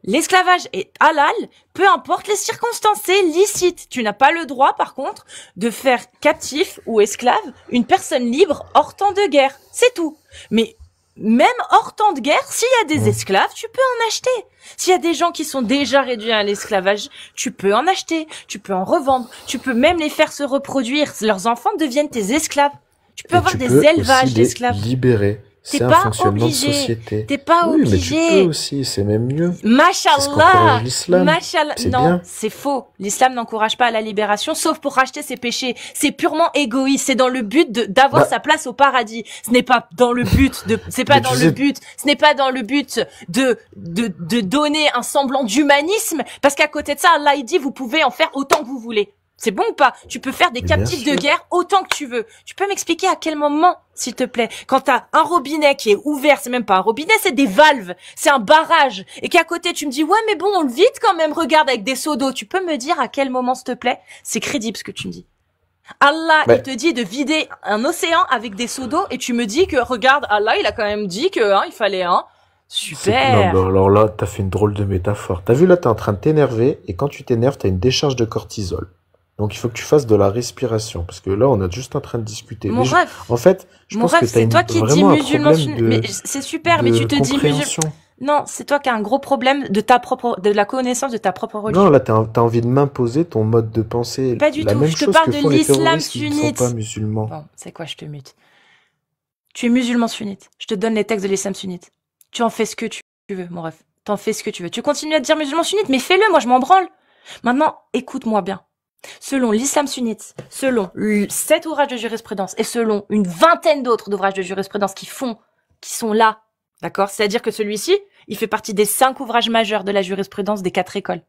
l'esclavage est halal, peu importe les circonstances, c'est licite. Tu n'as pas le droit, par contre, de faire captif ou esclave une personne libre hors temps de guerre. C'est tout. Mais même hors temps de guerre, s'il y a des esclaves, tu peux en acheter. S'il y a des gens qui sont déjà réduits à l'esclavage, tu peux en acheter, tu peux en revendre, tu peux même les faire se reproduire. Leurs enfants deviennent tes esclaves. Tu peux Et avoir tu des peux élevages aussi les d'esclaves. libérer. T'es C'est un pas fonctionnement de obligé. société. T'es pas Oui, mais tu peux obligé. aussi, c'est même mieux. C'est ce Mashallah, qu'encourage l'islam. Mashallah. C'est Non, bien. c'est faux. L'islam n'encourage pas à la libération, sauf pour racheter ses péchés. C'est purement égoïste. C'est dans le but d'avoir Bah, sa place au paradis. Ce n'est pas dans le but c'est pas mais dans tu le sais, but, ce n'est pas dans le but de donner un semblant d'humanisme, parce qu'à côté de ça, Allah, il dit, vous pouvez en faire autant que vous voulez. C'est bon ou pas? Tu peux faire des mais bien captifs de sûr. guerre autant que tu veux. Tu peux m'expliquer à quel moment, s'il te plaît, quand t'as un robinet qui est ouvert, c'est même pas un robinet, c'est des valves, c'est un barrage, et qu'à côté tu me dis, ouais mais bon, on le vide quand même, regarde, avec des seaux d'eau. Tu peux me dire à quel moment, s'il te plaît? C'est crédible ce que tu me dis. Allah, il Mais te dit de vider un océan avec des seaux d'eau, et tu me dis que, regarde, Allah, il a quand même dit que, il fallait, non, super. bah, alors là, t'as fait une drôle de métaphore. T'as vu, là, t'es en train de t'énerver, et quand tu t'énerves, t'as une décharge de cortisol. Donc il faut que tu fasses de la respiration, parce que là, on est juste en train de discuter. Mon ref, En fait, je pense que t'as c'est toi qui dis vraiment un musulman problème mais c'est super, mais de tu te dis musulman. compréhension. Non, c'est toi qui as un gros problème de la connaissance de ta propre religion. Non, là, t'as envie de m'imposer ton mode de pensée. Pas du La tout. même Je te chose parle que de font les l'islam terroristes qui ne sont sunnite. pas musulmans. Bon, c'est quoi, je te mute. Tu es musulman sunnite. Je te donne les textes de l'islam sunnite. Tu en fais ce que tu veux, mon ref. T'en fais ce que tu veux. Tu continues à te dire musulman sunnite, mais fais-le, moi je m'en branle. Maintenant, écoute-moi bien. Selon l'islam sunnite, selon 7 ouvrages de jurisprudence et selon une vingtaine d'autres ouvrages de jurisprudence qui sont là, d'accord? C'est-à-dire que celui-ci, il fait partie des 5 ouvrages majeurs de la jurisprudence des 4 écoles.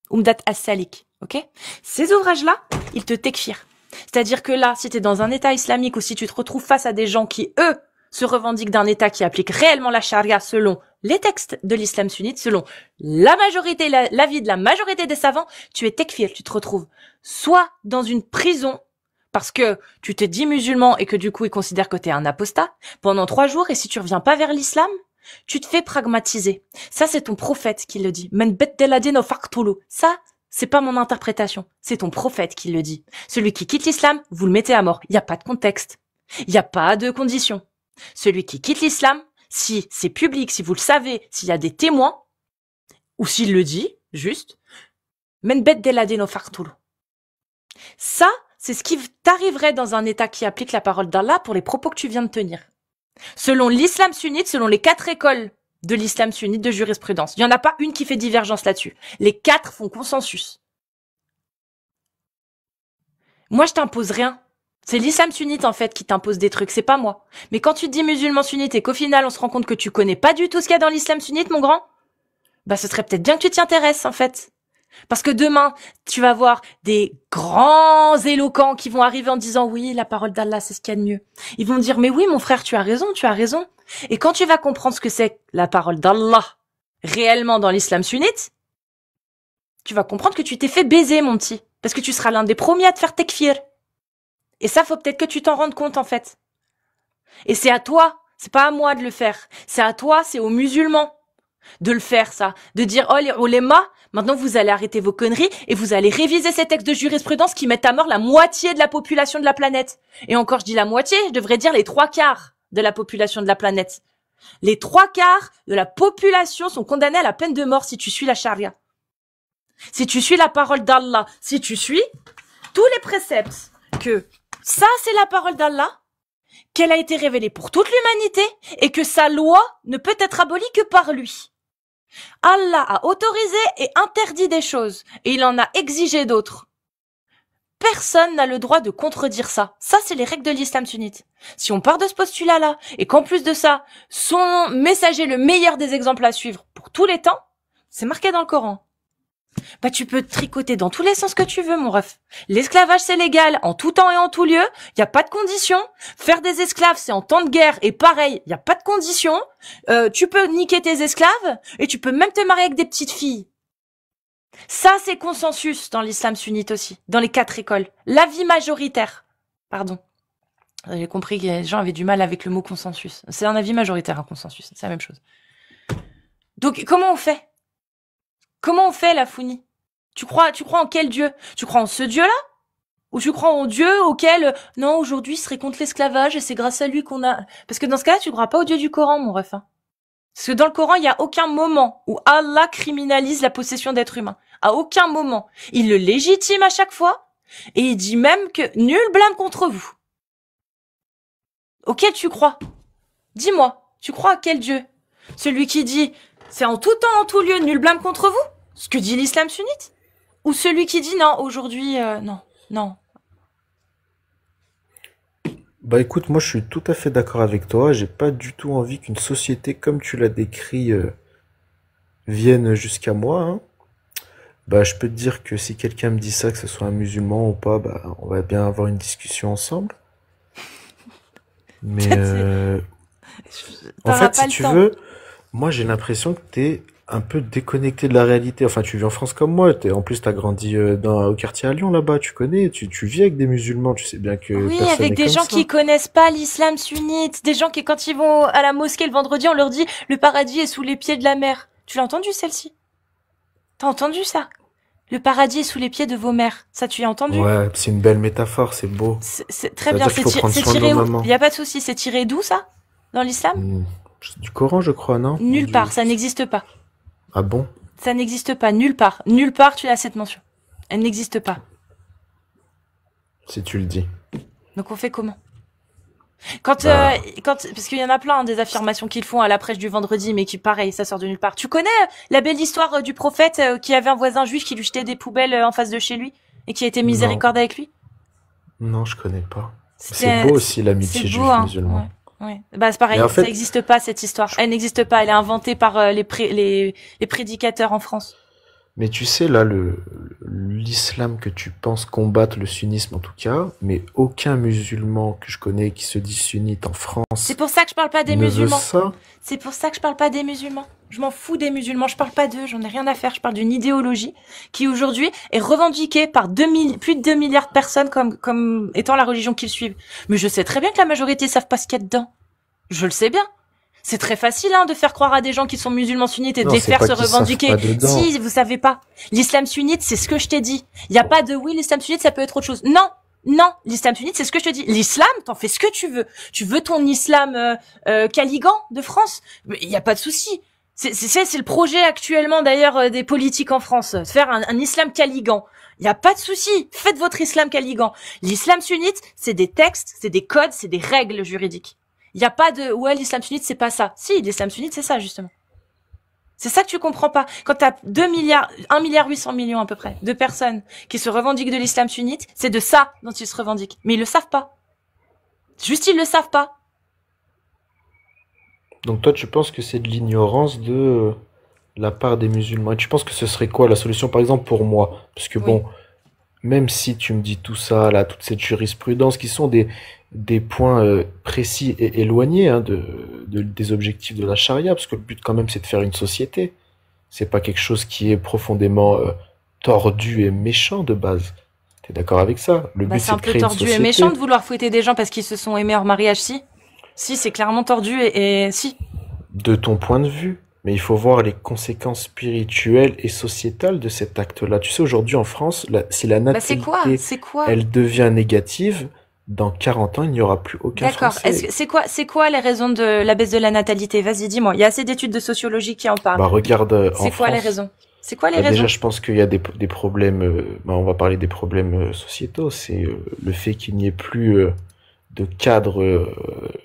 Umdat as-Salik, ok? Ces ouvrages-là, ils te tekfirent. C'est-à-dire que là, si tu es dans un état islamique ou si tu te retrouves face à des gens qui, eux, se revendiquent d'un état qui applique réellement la charia selon les textes de l'islam sunnite, selon la majorité, l'avis de la majorité des savants, tu es tekfir, tu te retrouves soit dans une prison parce que tu te dis musulman et que du coup ils considèrent que t'es un apostat pendant 3 jours, et si tu reviens pas vers l'islam, tu te fais pragmatiser. Ça, c'est ton prophète qui le dit. Men beddela dinahu faqtuluh. Ça, c'est pas mon interprétation. C'est ton prophète qui le dit. Celui qui quitte l'islam, vous le mettez à mort. Il n'y a pas de contexte. Il n'y a pas de condition. Celui qui quitte l'islam, si c'est public, si vous le savez, s'il y a des témoins, ou s'il le dit, juste, men beddela dinahu faqtuluh. Ça, c'est ce qui t'arriverait dans un État qui applique la parole d'Allah pour les propos que tu viens de tenir. Selon l'islam sunnite, selon les 4 écoles de l'islam sunnite de jurisprudence. Il n'y en a pas une qui fait divergence là-dessus. Les 4 font consensus. Moi, je t'impose rien. C'est l'islam sunnite, en fait, qui t'impose des trucs, c'est pas moi. Mais quand tu te dis musulman sunnite et qu'au final, on se rend compte que tu connais pas du tout ce qu'il y a dans l'islam sunnite, mon grand, bah, ce serait peut-être bien que tu t'y intéresses, en fait. Parce que demain, tu vas voir des grands éloquents qui vont arriver en disant oui, la parole d'Allah, c'est ce qu'il y a de mieux. Ils vont dire mais oui, mon frère, tu as raison, tu as raison. Et quand tu vas comprendre ce que c'est la parole d'Allah réellement dans l'islam sunnite, tu vas comprendre que tu t'es fait baiser, mon petit. Parce que tu seras l'un des premiers à te faire tekfir. Et ça, faut peut-être que tu t'en rendes compte, en fait. Et c'est à toi, c'est pas à moi de le faire. C'est à toi, c'est aux musulmans de le faire, ça. De dire, oh, les ulémas, maintenant vous allez arrêter vos conneries et vous allez réviser ces textes de jurisprudence qui mettent à mort la moitié de la population de la planète. Et encore, je dis la moitié, je devrais dire les 3/4 de la population de la planète. Les 3/4 de la population sont condamnés à la peine de mort si tu suis la charia. Si tu suis la parole d'Allah, si tu suis tous les préceptes que ça c'est la parole d'Allah, qu'elle a été révélée pour toute l'humanité et que sa loi ne peut être abolie que par lui. Allah a autorisé et interdit des choses et il en a exigé d'autres. Personne n'a le droit de contredire ça. Ça, c'est les règles de l'islam sunnite. Si on part de ce postulat-là et qu'en plus de ça, son messager, le meilleur des exemples à suivre pour tous les temps, c'est marqué dans le Coran. Bah, tu peux tricoter dans tous les sens que tu veux, mon ref. L'esclavage, c'est légal en tout temps et en tout lieu. Y a pas de condition. Faire des esclaves, c'est en temps de guerre et pareil, y a pas de condition. Tu peux niquer tes esclaves et tu peux même te marier avec des petites filles. Ça, c'est consensus dans l'islam sunnite aussi, dans les 4 écoles. L'avis majoritaire. Pardon. J'ai compris que les gens avaient du mal avec le mot consensus. C'est un avis majoritaire, un consensus. C'est la même chose. Donc, comment on fait? Comment on fait, la Founi? Tu crois en quel Dieu? Tu crois en ce Dieu-là? Ou tu crois en Dieu auquel, non, aujourd'hui, il serait contre l'esclavage et c'est grâce à lui qu'on a... Parce que dans ce cas-là, tu crois pas au Dieu du Coran, mon ref. Hein. Parce que dans le Coran, il y a aucun moment où Allah criminalise la possession d'êtres humains. À aucun moment. Il le légitime à chaque fois et il dit même que nul blâme contre vous. Auquel tu crois? Dis-moi, tu crois à quel Dieu? Celui qui dit... C'est en tout temps, en tout lieu, nul blâme contre vous? Ce que dit l'islam sunnite? Ou celui qui dit non, aujourd'hui, non. Bah écoute, moi je suis tout à fait d'accord avec toi. J'ai pas du tout envie qu'une société comme tu l'as décrit vienne jusqu'à moi. Hein. Bah je peux te dire que si quelqu'un me dit ça, que ce soit un musulman ou pas, bah on va bien avoir une discussion ensemble. Mais en fait, si tu veux, moi j'ai l'impression que t'es un peu déconnecté de la réalité. Enfin, tu vis en France comme moi. En plus, t'as grandi au quartier à Lyon là-bas. Tu connais. Tu vis avec des musulmans. Tu sais bien que oui, personne avec n'est des comme gens ça. qui connaissent pas l'islam sunnite, des gens qui quand ils vont à la mosquée le vendredi, on leur dit le paradis est sous les pieds de la mer. Tu l'as entendu celle-ci? T'as entendu ça? Le paradis est sous les pieds de vos mères. Ça, tu l'as entendu? Ouais, c'est une belle métaphore. C'est beau. C'est très Ça veut bien. dire qu'il faut prendre C'est soin de tiré nos où? mamans. Y a pas de souci. C'est tiré d'où ça? Dans l'islam? Du Coran, je crois, non? Nulle part. Ça n'existe pas. Ah bon? Ça n'existe pas. Nulle part. Nulle part, tu as cette mention. Elle n'existe pas. Si tu le dis. Donc on fait comment? Parce qu'il y en a plein des affirmations qu'ils font à la prêche du vendredi, mais qui pareil, ça sort de nulle part. Tu connais la belle histoire du prophète qui avait un voisin juif qui lui jetait des poubelles en face de chez lui et qui a été miséricorde avec lui? Non, je connais pas. C'est beau aussi l'amitié juif musulman. Ouais. Bah c'est pareil, en fait, ça n'existe pas cette histoire. Elle n'existe pas. Elle est inventée par les prédicateurs en France. Mais tu sais, là, l'islam que tu penses combattre, le sunnisme en tout cas, mais aucun musulman que je connais qui se dit sunnite en C'est France pour ça que je parle pas des ne veut musulmans. ça. C'est pour ça que je parle pas des musulmans. Je m'en fous des musulmans, je parle pas d'eux, j'en ai rien à faire. Je parle d'une idéologie qui aujourd'hui est revendiquée par plus de 2 milliards de personnes comme étant la religion qu'ils suivent. Mais je sais très bien que la majorité savent pas ce qu'il y a dedans. Je le sais bien. C'est très facile de faire croire à des gens qui sont musulmans sunnites et de Non, les c'est faire pas se qu'ils savent revendiquer. pas dedans. Si, vous savez pas. L'islam sunnite, c'est ce que je t'ai dit. Il y a pas de oui, l'islam sunnite, ça peut être autre chose. Non, non, l'islam sunnite, c'est ce que je te dis. L'islam, t'en fais ce que tu veux. Tu veux ton islam caligan de France, il y a pas de souci. C'est le projet actuellement d'ailleurs des politiques en France, faire un islam caligan. Il y a pas de souci. Faites votre islam caligan. L'islam sunnite, c'est des textes, c'est des codes, c'est des règles juridiques. Il y a pas de ouais, l'islam sunnite c'est pas ça. Si, l'islam sunnite c'est ça justement. C'est ça que tu comprends pas. Quand t'as 2 milliards, 1 milliard 800 millions à peu près de personnes qui se revendiquent de l'islam sunnite, c'est de ça dont ils se revendiquent. Mais ils le savent pas. Juste ils le savent pas. Donc toi, tu penses que c'est de l'ignorance de la part des musulmans. Et tu penses que ce serait quoi la solution, par exemple, pour moi? Parce que Oui. bon, même si tu me dis tout ça, là, toute cette jurisprudence, qui sont des points précis et éloignés des objectifs de la charia, parce que le but quand même c'est de faire une société. C'est pas quelque chose qui est profondément tordu et méchant de base. T'es d'accord avec ça? Le Bah but c'est c'est un de peu créer une tordu et méchant société. de vouloir fouetter des gens parce qu'ils se sont aimés hors mariage, si. Si, c'est clairement tordu et si. De ton point de vue. Mais il faut voir les conséquences spirituelles et sociétales de cet acte-là. Tu sais, aujourd'hui en France, si la Bah c'est quoi? natalité, C'est quoi? elle devient négative, dans 40 ans, il n'y aura plus aucun D'accord. Est-ce que Français. c'est quoi les raisons de la baisse de la natalité? Vas-y, dis-moi. Il y a assez d'études de sociologie qui en parlent. Bah regarde en C'est quoi les France. raisons? C'est quoi les Bah déjà, raisons? je pense qu'il y a des problèmes. Bah, on va parler des problèmes sociétaux. C'est le fait qu'il n'y ait plus de cadre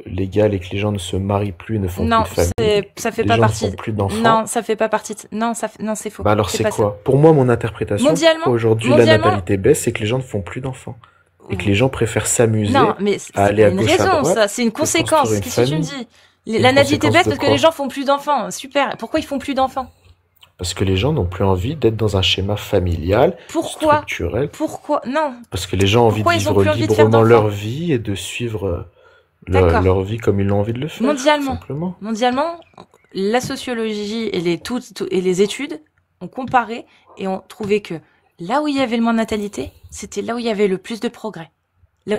légal et que les gens ne se marient plus, ne font plus Non, de famille. ça fait Les pas gens ne font partie. plus d'enfants. Non, ça fait pas partie. Non, non, c'est faux. Bah alors C'est c'est pas ça. quoi? Pour moi, mon interprétation, pourquoi Mondialement, aujourd'hui la mondialement, natalité baisse, c'est que les gens ne font plus d'enfants. Et que ou- les gens préfèrent s'amuser non, mais à c'est aller pas à une gauche à raison, ça. droite C'est une que de construire conséquence. une Qu'est-ce que tu me famille. dis? Une La natalité conséquence baisse de parce que les quoi? gens font plus d'enfants. Super. Pourquoi ils font plus d'enfants? Parce que les gens n'ont plus envie d'être dans un schéma familial, Pourquoi? structurel. Pourquoi? Non. Parce que les gens ont envie de Pourquoi ils ont vivre plus envie de faire librement d'enfants? leur vie et de suivre D'accord. leur vie comme ils ont envie de le faire, tout Mondialement, simplement. mondialement, la sociologie et et les études ont comparé et ont trouvé que là où il y avait le moins de natalité, c'était là où il y avait le plus de progrès. Là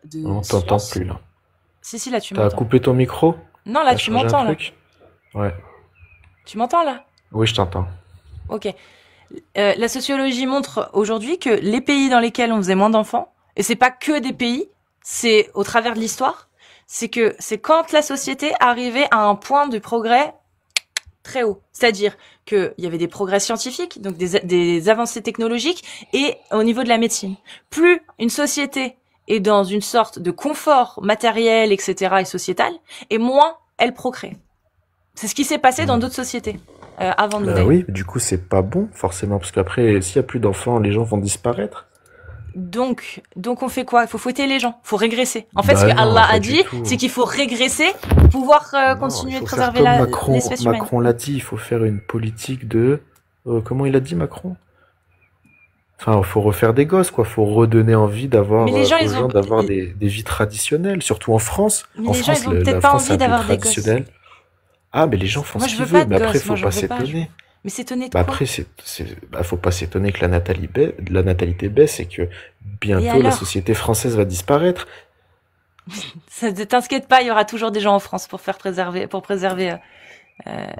de On t'entend science. plus là. Si, là, tu T'as m'entends. coupé ton micro? Non, là, T'as tu changé un m'entends, là. truc? Ouais. Tu m'entends, là? Oui, je t'entends. Ok. La sociologie montre aujourd'hui que les pays dans lesquels on faisait moins d'enfants, et c'est pas que des pays, c'est au travers de l'histoire, c'est quand la société arrivait à un point de progrès très haut. C'est-à-dire qu'il y avait des progrès scientifiques, donc des avancées technologiques, et au niveau de la médecine. Plus une société est dans une sorte de confort matériel, etc., et sociétal, et moins elle procrée. C'est ce qui s'est passé dans Hmm. d'autres sociétés, avant nous Bah d'ailleurs. oui, du coup, c'est pas bon, forcément, parce qu'après, s'il y a plus d'enfants, les gens vont disparaître. Donc on fait quoi? Il faut fouetter les gens, faut régresser. En fait, ce Bah que non, Allah pas a du dit, tout. c'est qu'il faut régresser pour pouvoir Non, il continuer de faut faire préserver comme Macron. l'espèce humaine. Macron l'a dit, il faut faire une politique de... comment il a dit, Macron? Enfin, il faut refaire des gosses, quoi. Faut redonner envie d'avoir Mais les gens, aux ils ont, gens d'avoir des vies traditionnelles, surtout en France. mais En les gens, France, ils ont peut-être la pas France, c'est envie un pays d'avoir des gosses. traditionnel. Ah, mais les gens font Moi, ce je qu'ils veux pas veulent. de Mais après, gosses. Moi, faut j'en pas veux pas. s'étonner. Mais s'étonner de Bah quoi? après, faut pas s'étonner que la natalité baisse et que Et bientôt la alors? société française va disparaître. Ça, t'inquiète pas, il y aura toujours des gens en France pour préserver la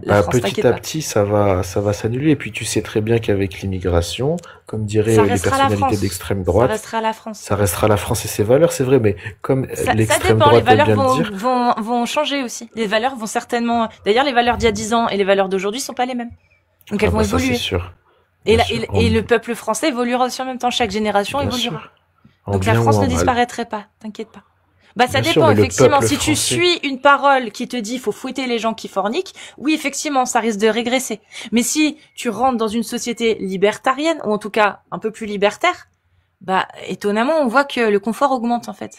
Bah, France. petit T'inquiète à pas. petit, ça va s'annuler. Et puis, tu sais très bien qu'avec l'immigration, comme diraient Ça les restera la personnalités France. d'extrême Ça droite, restera la France. ça restera la France et ses valeurs, c'est vrai. Mais comme Ça l'extrême dépend. Les droite aime valeurs bien le dire, vont changer aussi. Les valeurs vont certainement. D'ailleurs, les valeurs d'il y a 10 ans et les valeurs d'aujourd'hui sont pas les mêmes. Donc ah elles vont bah ça c'est évoluer. sûr, Et, bien sûr, et le peuple français évoluera aussi en même temps. Chaque génération bien évoluera. sûr, en Donc la bien ou France en ne mal. disparaîtrait pas. T'inquiète pas. Bah ça Bien sûr, dépend mais le effectivement. peuple Si tu français, suis une parole qui te dit faut fouetter les gens qui forniquent, oui effectivement ça risque de régresser. Mais si tu rentres dans une société libertarienne ou en tout cas un peu plus libertaire, bah étonnamment on voit que le confort augmente en fait.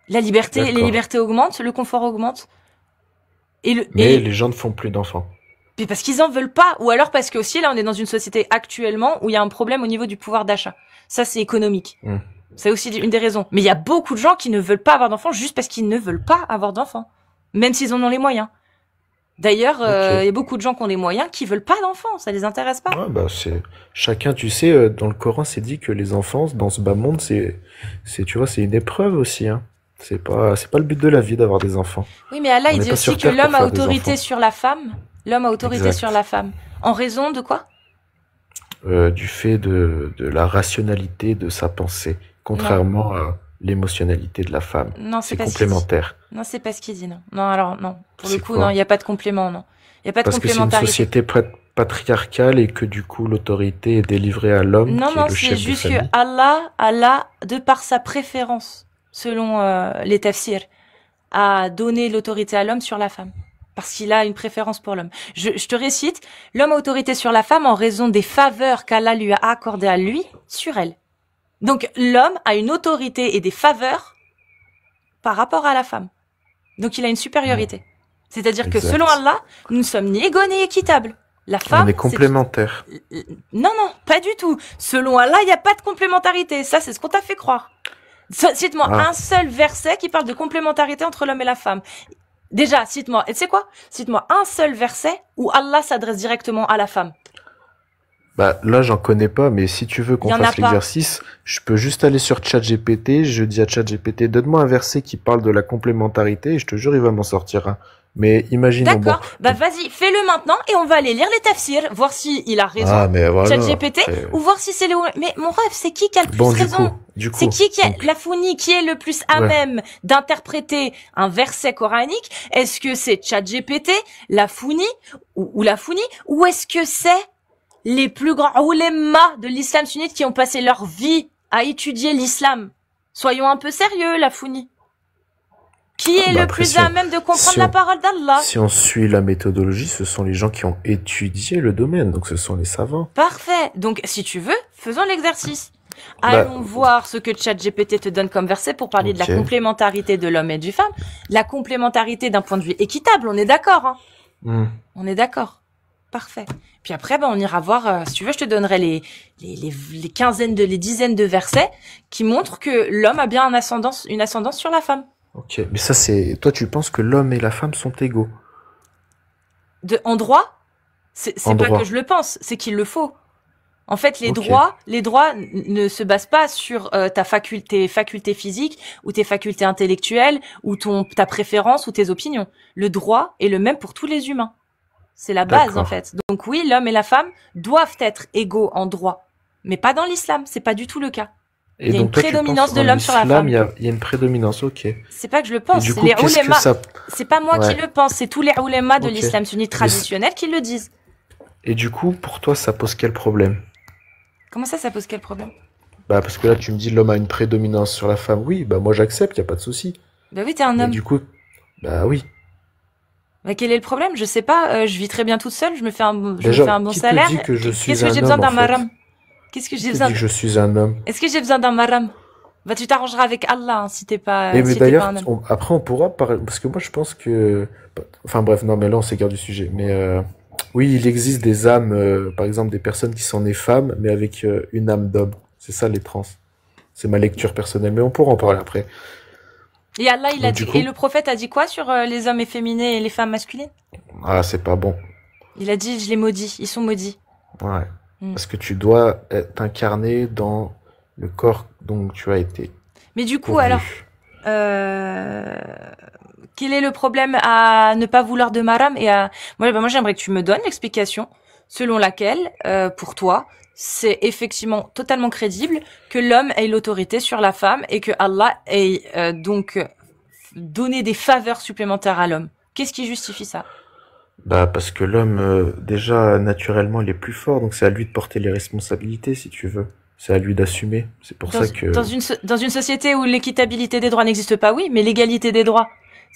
Les d'accord. libertés augmentent, le confort augmente. Mais les gens ne font plus d'enfants. Puis parce qu'ils en veulent pas, ou alors parce que aussi là on est dans une société actuellement où il y a un problème au niveau du pouvoir d'achat. Ça c'est économique. C'est aussi une des raisons. Mais il y a beaucoup de gens qui ne veulent pas avoir d'enfants juste parce qu'ils ne veulent pas avoir d'enfants, même s'ils en ont les moyens. D'ailleurs, il y a beaucoup de gens qui ont les moyens qui veulent pas d'enfants, ça les intéresse pas. Ouais, bah c'est chacun, tu sais, dans le Coran, c'est dit que les enfants dans ce bas monde, tu vois, c'est une épreuve aussi, hein. C'est pas le but de la vie d'avoir des enfants. Oui, mais Allah, On il n'est dit pas aussi sur que Terre pour l'homme a faire des autorité enfants. sur la femme. L'homme a autorité sur la Exact. femme. En raison de quoi? Du fait de la rationalité de sa pensée, Non. contrairement à l'émotionnalité de la femme. Non, c'est C'est pas ce qu'il dit. complémentaire. Non, c'est pas ce qu'il dit, non. Non, alors, non. Pour le C'est coup, non, il quoi? n'y a pas de complément, non. Il n'y a pas de Parce que c'est une complémentarité. société patriarcale et que du coup l'autorité est délivrée à l'homme Non, qui est non, le c'est chef de juste que famille. Allah, de par sa préférence, selon les tafsirs, a donné l'autorité à l'homme sur la femme. Parce qu'il a une préférence pour l'homme. Je te récite, l'homme a autorité sur la femme en raison des faveurs qu'Allah lui a accordées à lui sur elle. Donc l'homme a une autorité et des faveurs par rapport à la femme. Donc il a une Mm. supériorité. C'est-à-dire que selon Exact. Allah, nous ne sommes ni égaux ni équitables. La On femme, est c'est... complémentaires. Non, non, pas du tout. Selon Allah, il n'y a pas de complémentarité. Ça, c'est ce qu'on t'a fait croire. Cite-moi Ah, un seul verset qui parle de complémentarité entre l'homme et la femme. Déjà, cite-moi, et tu sais quoi? Cite-moi un seul verset où Allah s'adresse directement à la femme. bah là j'en connais pas, mais si tu veux Il qu'on y en a fasse pas. l'exercice, je peux juste aller sur ChatGPT, je dis à ChatGPT, donne-moi un verset qui parle de la complémentarité, et je te jure, il va m'en sortir un. Mais imaginons, bon, D'accord. Bah vas-y, fais-le maintenant et on va aller lire les tafsirs, voir si il a raison, ah mais voilà, ChatGPT, après... ou voir si c'est le... Mais mon rêve, c'est qui a le plus Bon, raison? C'est qui a donc, la founie, qui est le plus à ouais, même d'interpréter un verset coranique? Est-ce que c'est ChatGPT, la founie, ou la founie, ou est-ce que c'est les plus grands oulémas de l'islam sunnite qui ont passé leur vie à étudier l'islam? Soyons un peu sérieux, la founie. Qui ah, est bah le après plus à même de comprendre la parole d'Allah? si on suit la méthodologie, ce sont les gens qui ont étudié le domaine, donc ce sont les savants. Parfait. Donc, si tu veux, faisons l'exercice. Bah, Allons voir ce que ChatGPT te donne comme verset pour parler de la ok. complémentarité de l'homme et du femme. La complémentarité d'un point de vue équitable, on est d'accord, hein? Hmm. On est d'accord. Parfait. Puis après, ben, on ira voir, si tu veux, je te donnerai les quinzaines les dizaines de versets qui montrent que l'homme a bien une ascendance sur la femme. Ok, mais ça c'est... Toi tu penses que l'homme et la femme sont égaux, En droit, c'est en pas que droit. je le pense, c'est qu'il le faut. En fait, Ok, les droits ne se basent pas sur tes facultés physiques ou tes facultés intellectuelles ou ta préférence ou tes opinions. Le droit est le même pour tous les humains. C'est la base, en d'accord. fait. Donc oui, l'homme et la femme doivent être égaux en droit. Mais pas dans l'islam, c'est pas du tout le cas. Et Il y a une donc toi tu penses prédominance que de dans l'homme sur la l'islam, femme. il y a une prédominance, ok. Et C'est pas que je le pense, du c'est coup, les qu'est-ce que oulémas. ça... C'est pas moi qui Ouais, le pense, c'est tous les oulémas de ok. l'islam sunnite Mais traditionnel qui le disent. et du coup, pour toi, ça pose quel problème? Comment ça pose quel problème? Bah parce que là, tu me dis l'homme a une prédominance sur la femme. Oui, bah moi j'accepte, y a pas de souci. Ben oui, t'es un Mais homme. du coup, bah oui. Mais quel est le problème? Je sais pas, je vis très bien toute seule, je me fais Déjà, un bon qui te salaire. dit que je Qu'est-ce suis que j'ai un besoin homme en d'un fait? maram? Qu'est-ce que Qui j'ai te besoin? dit que je suis un homme? Est-ce que j'ai besoin d'un maram? Bah, tu t'arrangeras avec Allah, hein, si t'es Et pas, mais si t'es pas d'ailleurs, un homme. après on pourra parler, parce que moi je pense que... Enfin bref, non mais là on s'égare du sujet. Mais oui, il existe des âmes, par exemple des personnes qui sont nées femmes, mais avec une âme d'homme. C'est ça les trans. C'est ma lecture personnelle, mais on pourra en parler après. Et Allah, il a Donc du dit, et coup, le prophète a dit quoi sur les hommes efféminés et les femmes masculines? ah c'est pas bon. Il a dit, je les maudis, ils sont maudits. Ouais. Hmm. Parce que tu dois t'incarner dans le corps dont tu as été Mais du coup, alors, pourvu. euh, quel est le problème à ne pas vouloir de maram et à, moi j'aimerais que tu me donnes l'explication selon laquelle, pour toi, c'est effectivement totalement crédible que l'homme ait l'autorité sur la femme et que Allah ait donc donné des faveurs supplémentaires à l'homme. Qu'est-ce qui justifie ça? Bah parce que l'homme, déjà naturellement, il est plus fort, donc c'est à lui de porter les responsabilités, si tu veux. C'est à lui d'assumer. C'est pour ça que... Dans une société où l'équitabilité des droits n'existe pas, oui, mais l'égalité des droits.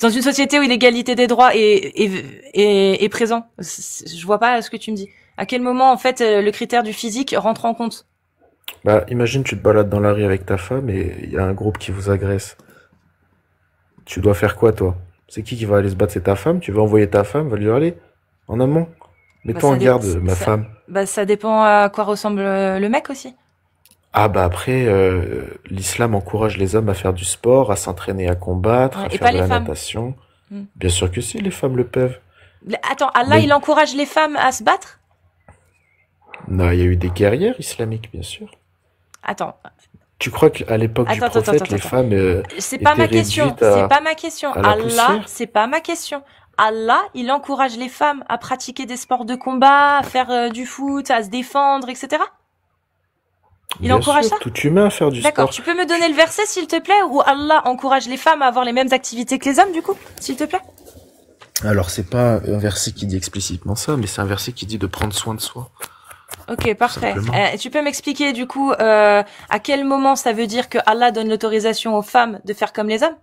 Dans une société où l'égalité des droits est présent, je vois pas ce que tu me dis. À quel moment, en fait, le critère du physique rentre en compte? Bah imagine, tu te balades dans la rue avec ta femme et il y a un groupe qui vous agresse. Tu dois faire quoi, toi? C'est qui va aller se battre? C'est ta femme? Tu vas envoyer ta femme, va lui dire, allez, en amont. Bah, Mets-toi en garde, ma femme. ça dépend à quoi ressemble le mec aussi. Ah bah après, l'islam encourage les hommes à faire du sport, à s'entraîner à combattre, Ouais, à et faire pas de les la femmes. natation. Hmm. Bien sûr que si, les femmes le peuvent. Attends, Allah, il Mais encourage les femmes à se battre? non, il y a eu des guerrières islamiques, bien sûr. Attends, Tu crois qu'à l'époque du prophète, les attends. femmes C'est pas étaient ma question. réduites C'est pas ma question. à la Allah, poussière? c'est pas ma question. Allah, il encourage les femmes à pratiquer des sports de combat, à faire du foot, à se défendre, etc. Il Bien encourage ça? sûr, tout humain à faire du D'accord. sport. Tu peux me donner le verset, s'il te plaît, où Allah encourage les femmes à avoir les mêmes activités que les hommes, du coup, s'il te plaît? Alors, c'est pas un verset qui dit explicitement ça, mais c'est un verset qui dit de prendre soin de soi, Ok, tout parfait. simplement. Tu peux m'expliquer, du coup, à quel moment ça veut dire que Allah donne l'autorisation aux femmes de faire comme les hommes?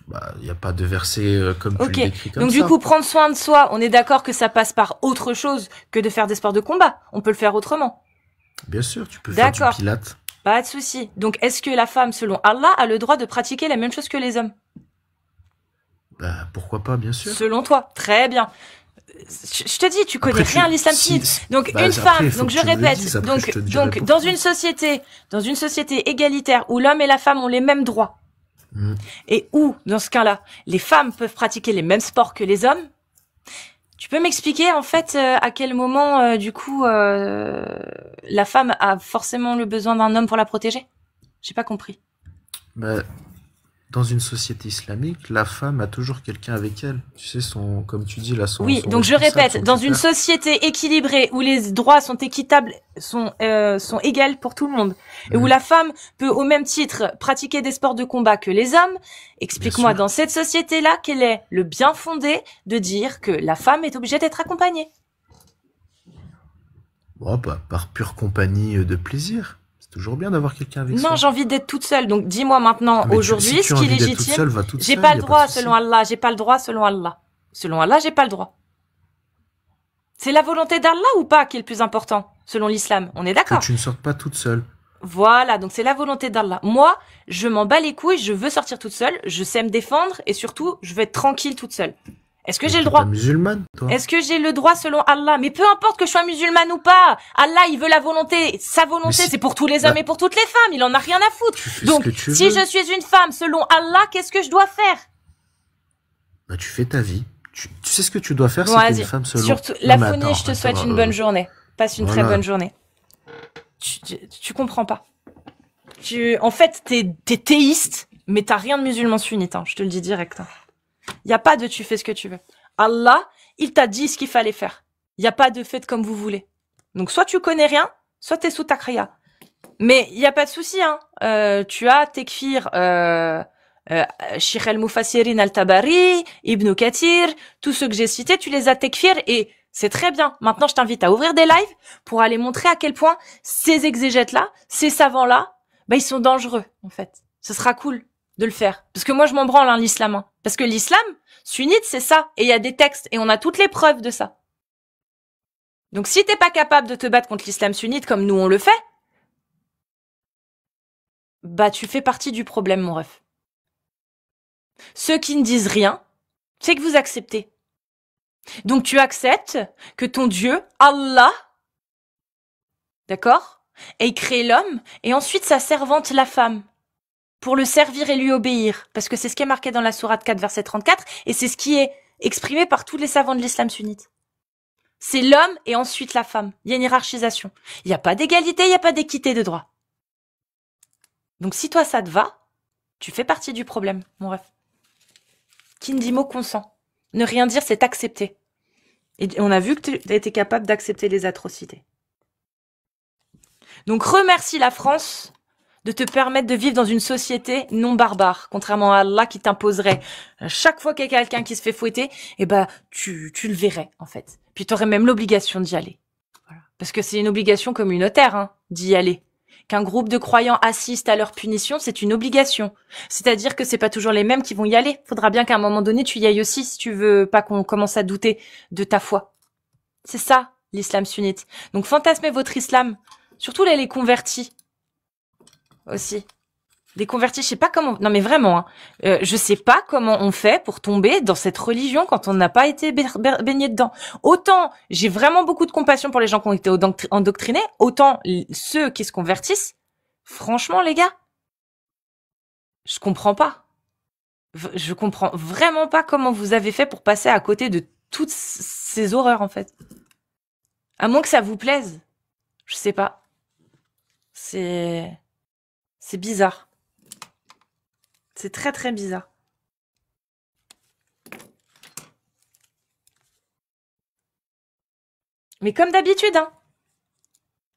Bah, il n'y a pas de verset comme tu le Ok. décris comme Donc du ça. coup, prendre soin de soi, on est d'accord que ça passe par autre chose que de faire des sports de combat. On peut le faire autrement. Bien sûr, tu peux faire du D'accord. pilate. Pas de souci. Donc est-ce que la femme, selon Allah, a le droit de pratiquer la même chose que les hommes? Bah, pourquoi pas, bien sûr. Selon toi. Très bien. Je te dis, tu connais Après, rien à l'islam sunnite. Donc bah, une après, femme, il faut donc que je tu me le répète, dises, après, je te dirai donc pourquoi. dans une société égalitaire où l'homme et la femme ont les mêmes droits Hmm. et où, dans ce cas-là, les femmes peuvent pratiquer les mêmes sports que les hommes, tu peux m'expliquer en fait à quel moment du coup la femme a forcément le besoin d'un homme pour la protéger? J'ai pas compris. Bah, dans une société islamique, la femme a toujours quelqu'un avec elle. Tu sais, comme tu dis là, Oui, son donc je responsable, répète, son dans une tuteur. société équilibrée où les droits sont équitables, sont égales pour tout le monde, et où Hmm. la femme peut au même titre pratiquer des sports de combat que les hommes, Bien explique-moi sûr. dans cette société-là quel est le bien fondé de dire que la femme est obligée d'être accompagnée? Bon, bah, par pure compagnie de plaisir. C'est toujours bien d'avoir quelqu'un avec Non, soi. j'ai envie d'être toute seule. Donc dis-moi maintenant, Mais si aujourd'hui, tu ce as qui est envie d'être toute légitime. seule, va toute J'ai seule, pas y le a pas de droit souci. selon Allah, j'ai pas le droit selon Allah. Selon Allah, j'ai pas le droit. C'est la volonté d'Allah ou pas qui est le plus important, selon l'islam? On est Que d'accord? tu ne sortes pas toute seule. Voilà, donc c'est la volonté d'Allah. Moi, je m'en bats les couilles, je veux sortir toute seule, je sais me défendre et surtout, je veux être tranquille toute seule. Est-ce que Mais j'ai le t'es pas droit? musulmane, toi. Est-ce que j'ai le droit selon Allah? Mais peu importe que je sois musulmane ou pas, Allah, il veut la volonté. Sa Mais volonté, si, c'est pour tous les bah, hommes et pour toutes les femmes. Il en a rien à foutre. tu fais ce Donc, que tu si veux. je suis une femme selon Allah, qu'est-ce que je dois faire? Bah, tu fais ta vie. Tu sais ce que tu dois faire Bon, si t'es une vas-y. femme selon. Surtout, Non, la mais phonie, attends, je te attends, souhaite une bonne journée. Passe une très voilà. bonne journée. Tu comprends pas. En fait, t'es théiste, mais t'as rien de musulman sunnite, hein, je te le dis direct. Hein. Y a pas de tu fais ce que tu veux. Allah, il t'a dit ce qu'il fallait faire. Y a pas de faites comme vous voulez. Donc soit tu connais rien, soit t'es sous ta kriya. Mais y a pas de souci, hein. Tu as Tekfir, Sheikh al-Mufassirin al-Tabari, Ibn Kathir, tous ceux que j'ai cités, tu les as Tekfir et c'est très bien. Maintenant, je t'invite à ouvrir des lives pour aller montrer à quel point ces exégètes-là, ces savants-là, bah, ils sont dangereux, en fait. Ce sera cool de le faire. Parce que moi, je m'en branle, hein, l'islam. Hein. Parce que l'islam, sunnite, c'est ça. Et il y a des textes. Et on a toutes les preuves de ça. Donc, si t'es pas capable de te battre contre l'islam sunnite comme nous, on le fait, bah, tu fais partie du problème, mon ref. Ceux qui ne disent rien, c'est que vous acceptez. Donc, tu acceptes que ton Dieu, Allah, d'accord, ait créé l'homme et ensuite sa servante, la femme, pour le servir et lui obéir. Parce que c'est ce qui est marqué dans la sourate 4, verset 34, et c'est ce qui est exprimé par tous les savants de l'islam sunnite. C'est l'homme et ensuite la femme. Il y a une hiérarchisation. Il n'y a pas d'égalité, il n'y a pas d'équité de droit. Donc si toi ça te va, tu fais partie du problème, mon ref. Qui ne dit mot consent. Ne rien dire, c'est accepter. Et on a vu que tu étais capable d'accepter les atrocités. Donc remercie la France de te permettre de vivre dans une société non barbare, contrairement à Allah qui t'imposerait chaque fois qu'il y a quelqu'un qui se fait fouetter, eh ben tu le verrais en fait. Puis tu aurais même l'obligation d'y aller. Voilà. Parce que c'est une obligation communautaire hein, d'y aller. Qu'un groupe de croyants assiste à leur punition, c'est une obligation. C'est-à-dire que c'est pas toujours les mêmes qui vont y aller. Faudra bien qu'à un moment donné tu y ailles aussi si tu veux pas qu'on commence à douter de ta foi. C'est ça l'islam sunnite. Donc fantasmez votre islam. Surtout les convertis aussi. Des convertis, je sais pas comment. Non mais vraiment, hein. Je sais pas comment on fait pour tomber dans cette religion quand on n'a pas été baigné dedans. Autant j'ai vraiment beaucoup de compassion pour les gens qui ont été endoctrinés, autant ceux qui se convertissent. Franchement, les gars, je comprends pas. Je comprends vraiment pas comment vous avez fait pour passer à côté de toutes ces horreurs en fait. À moins que ça vous plaise, je sais pas. C'est bizarre. C'est très très bizarre. Mais comme d'habitude, hein.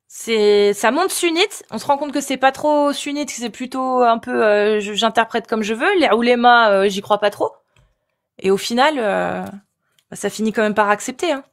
Ça monte sunnite. On se rend compte que c'est pas trop sunnite, que c'est plutôt un peu, j'interprète comme je veux. Les oulémas, j'y crois pas trop. Et au final, ça finit quand même par accepter, hein.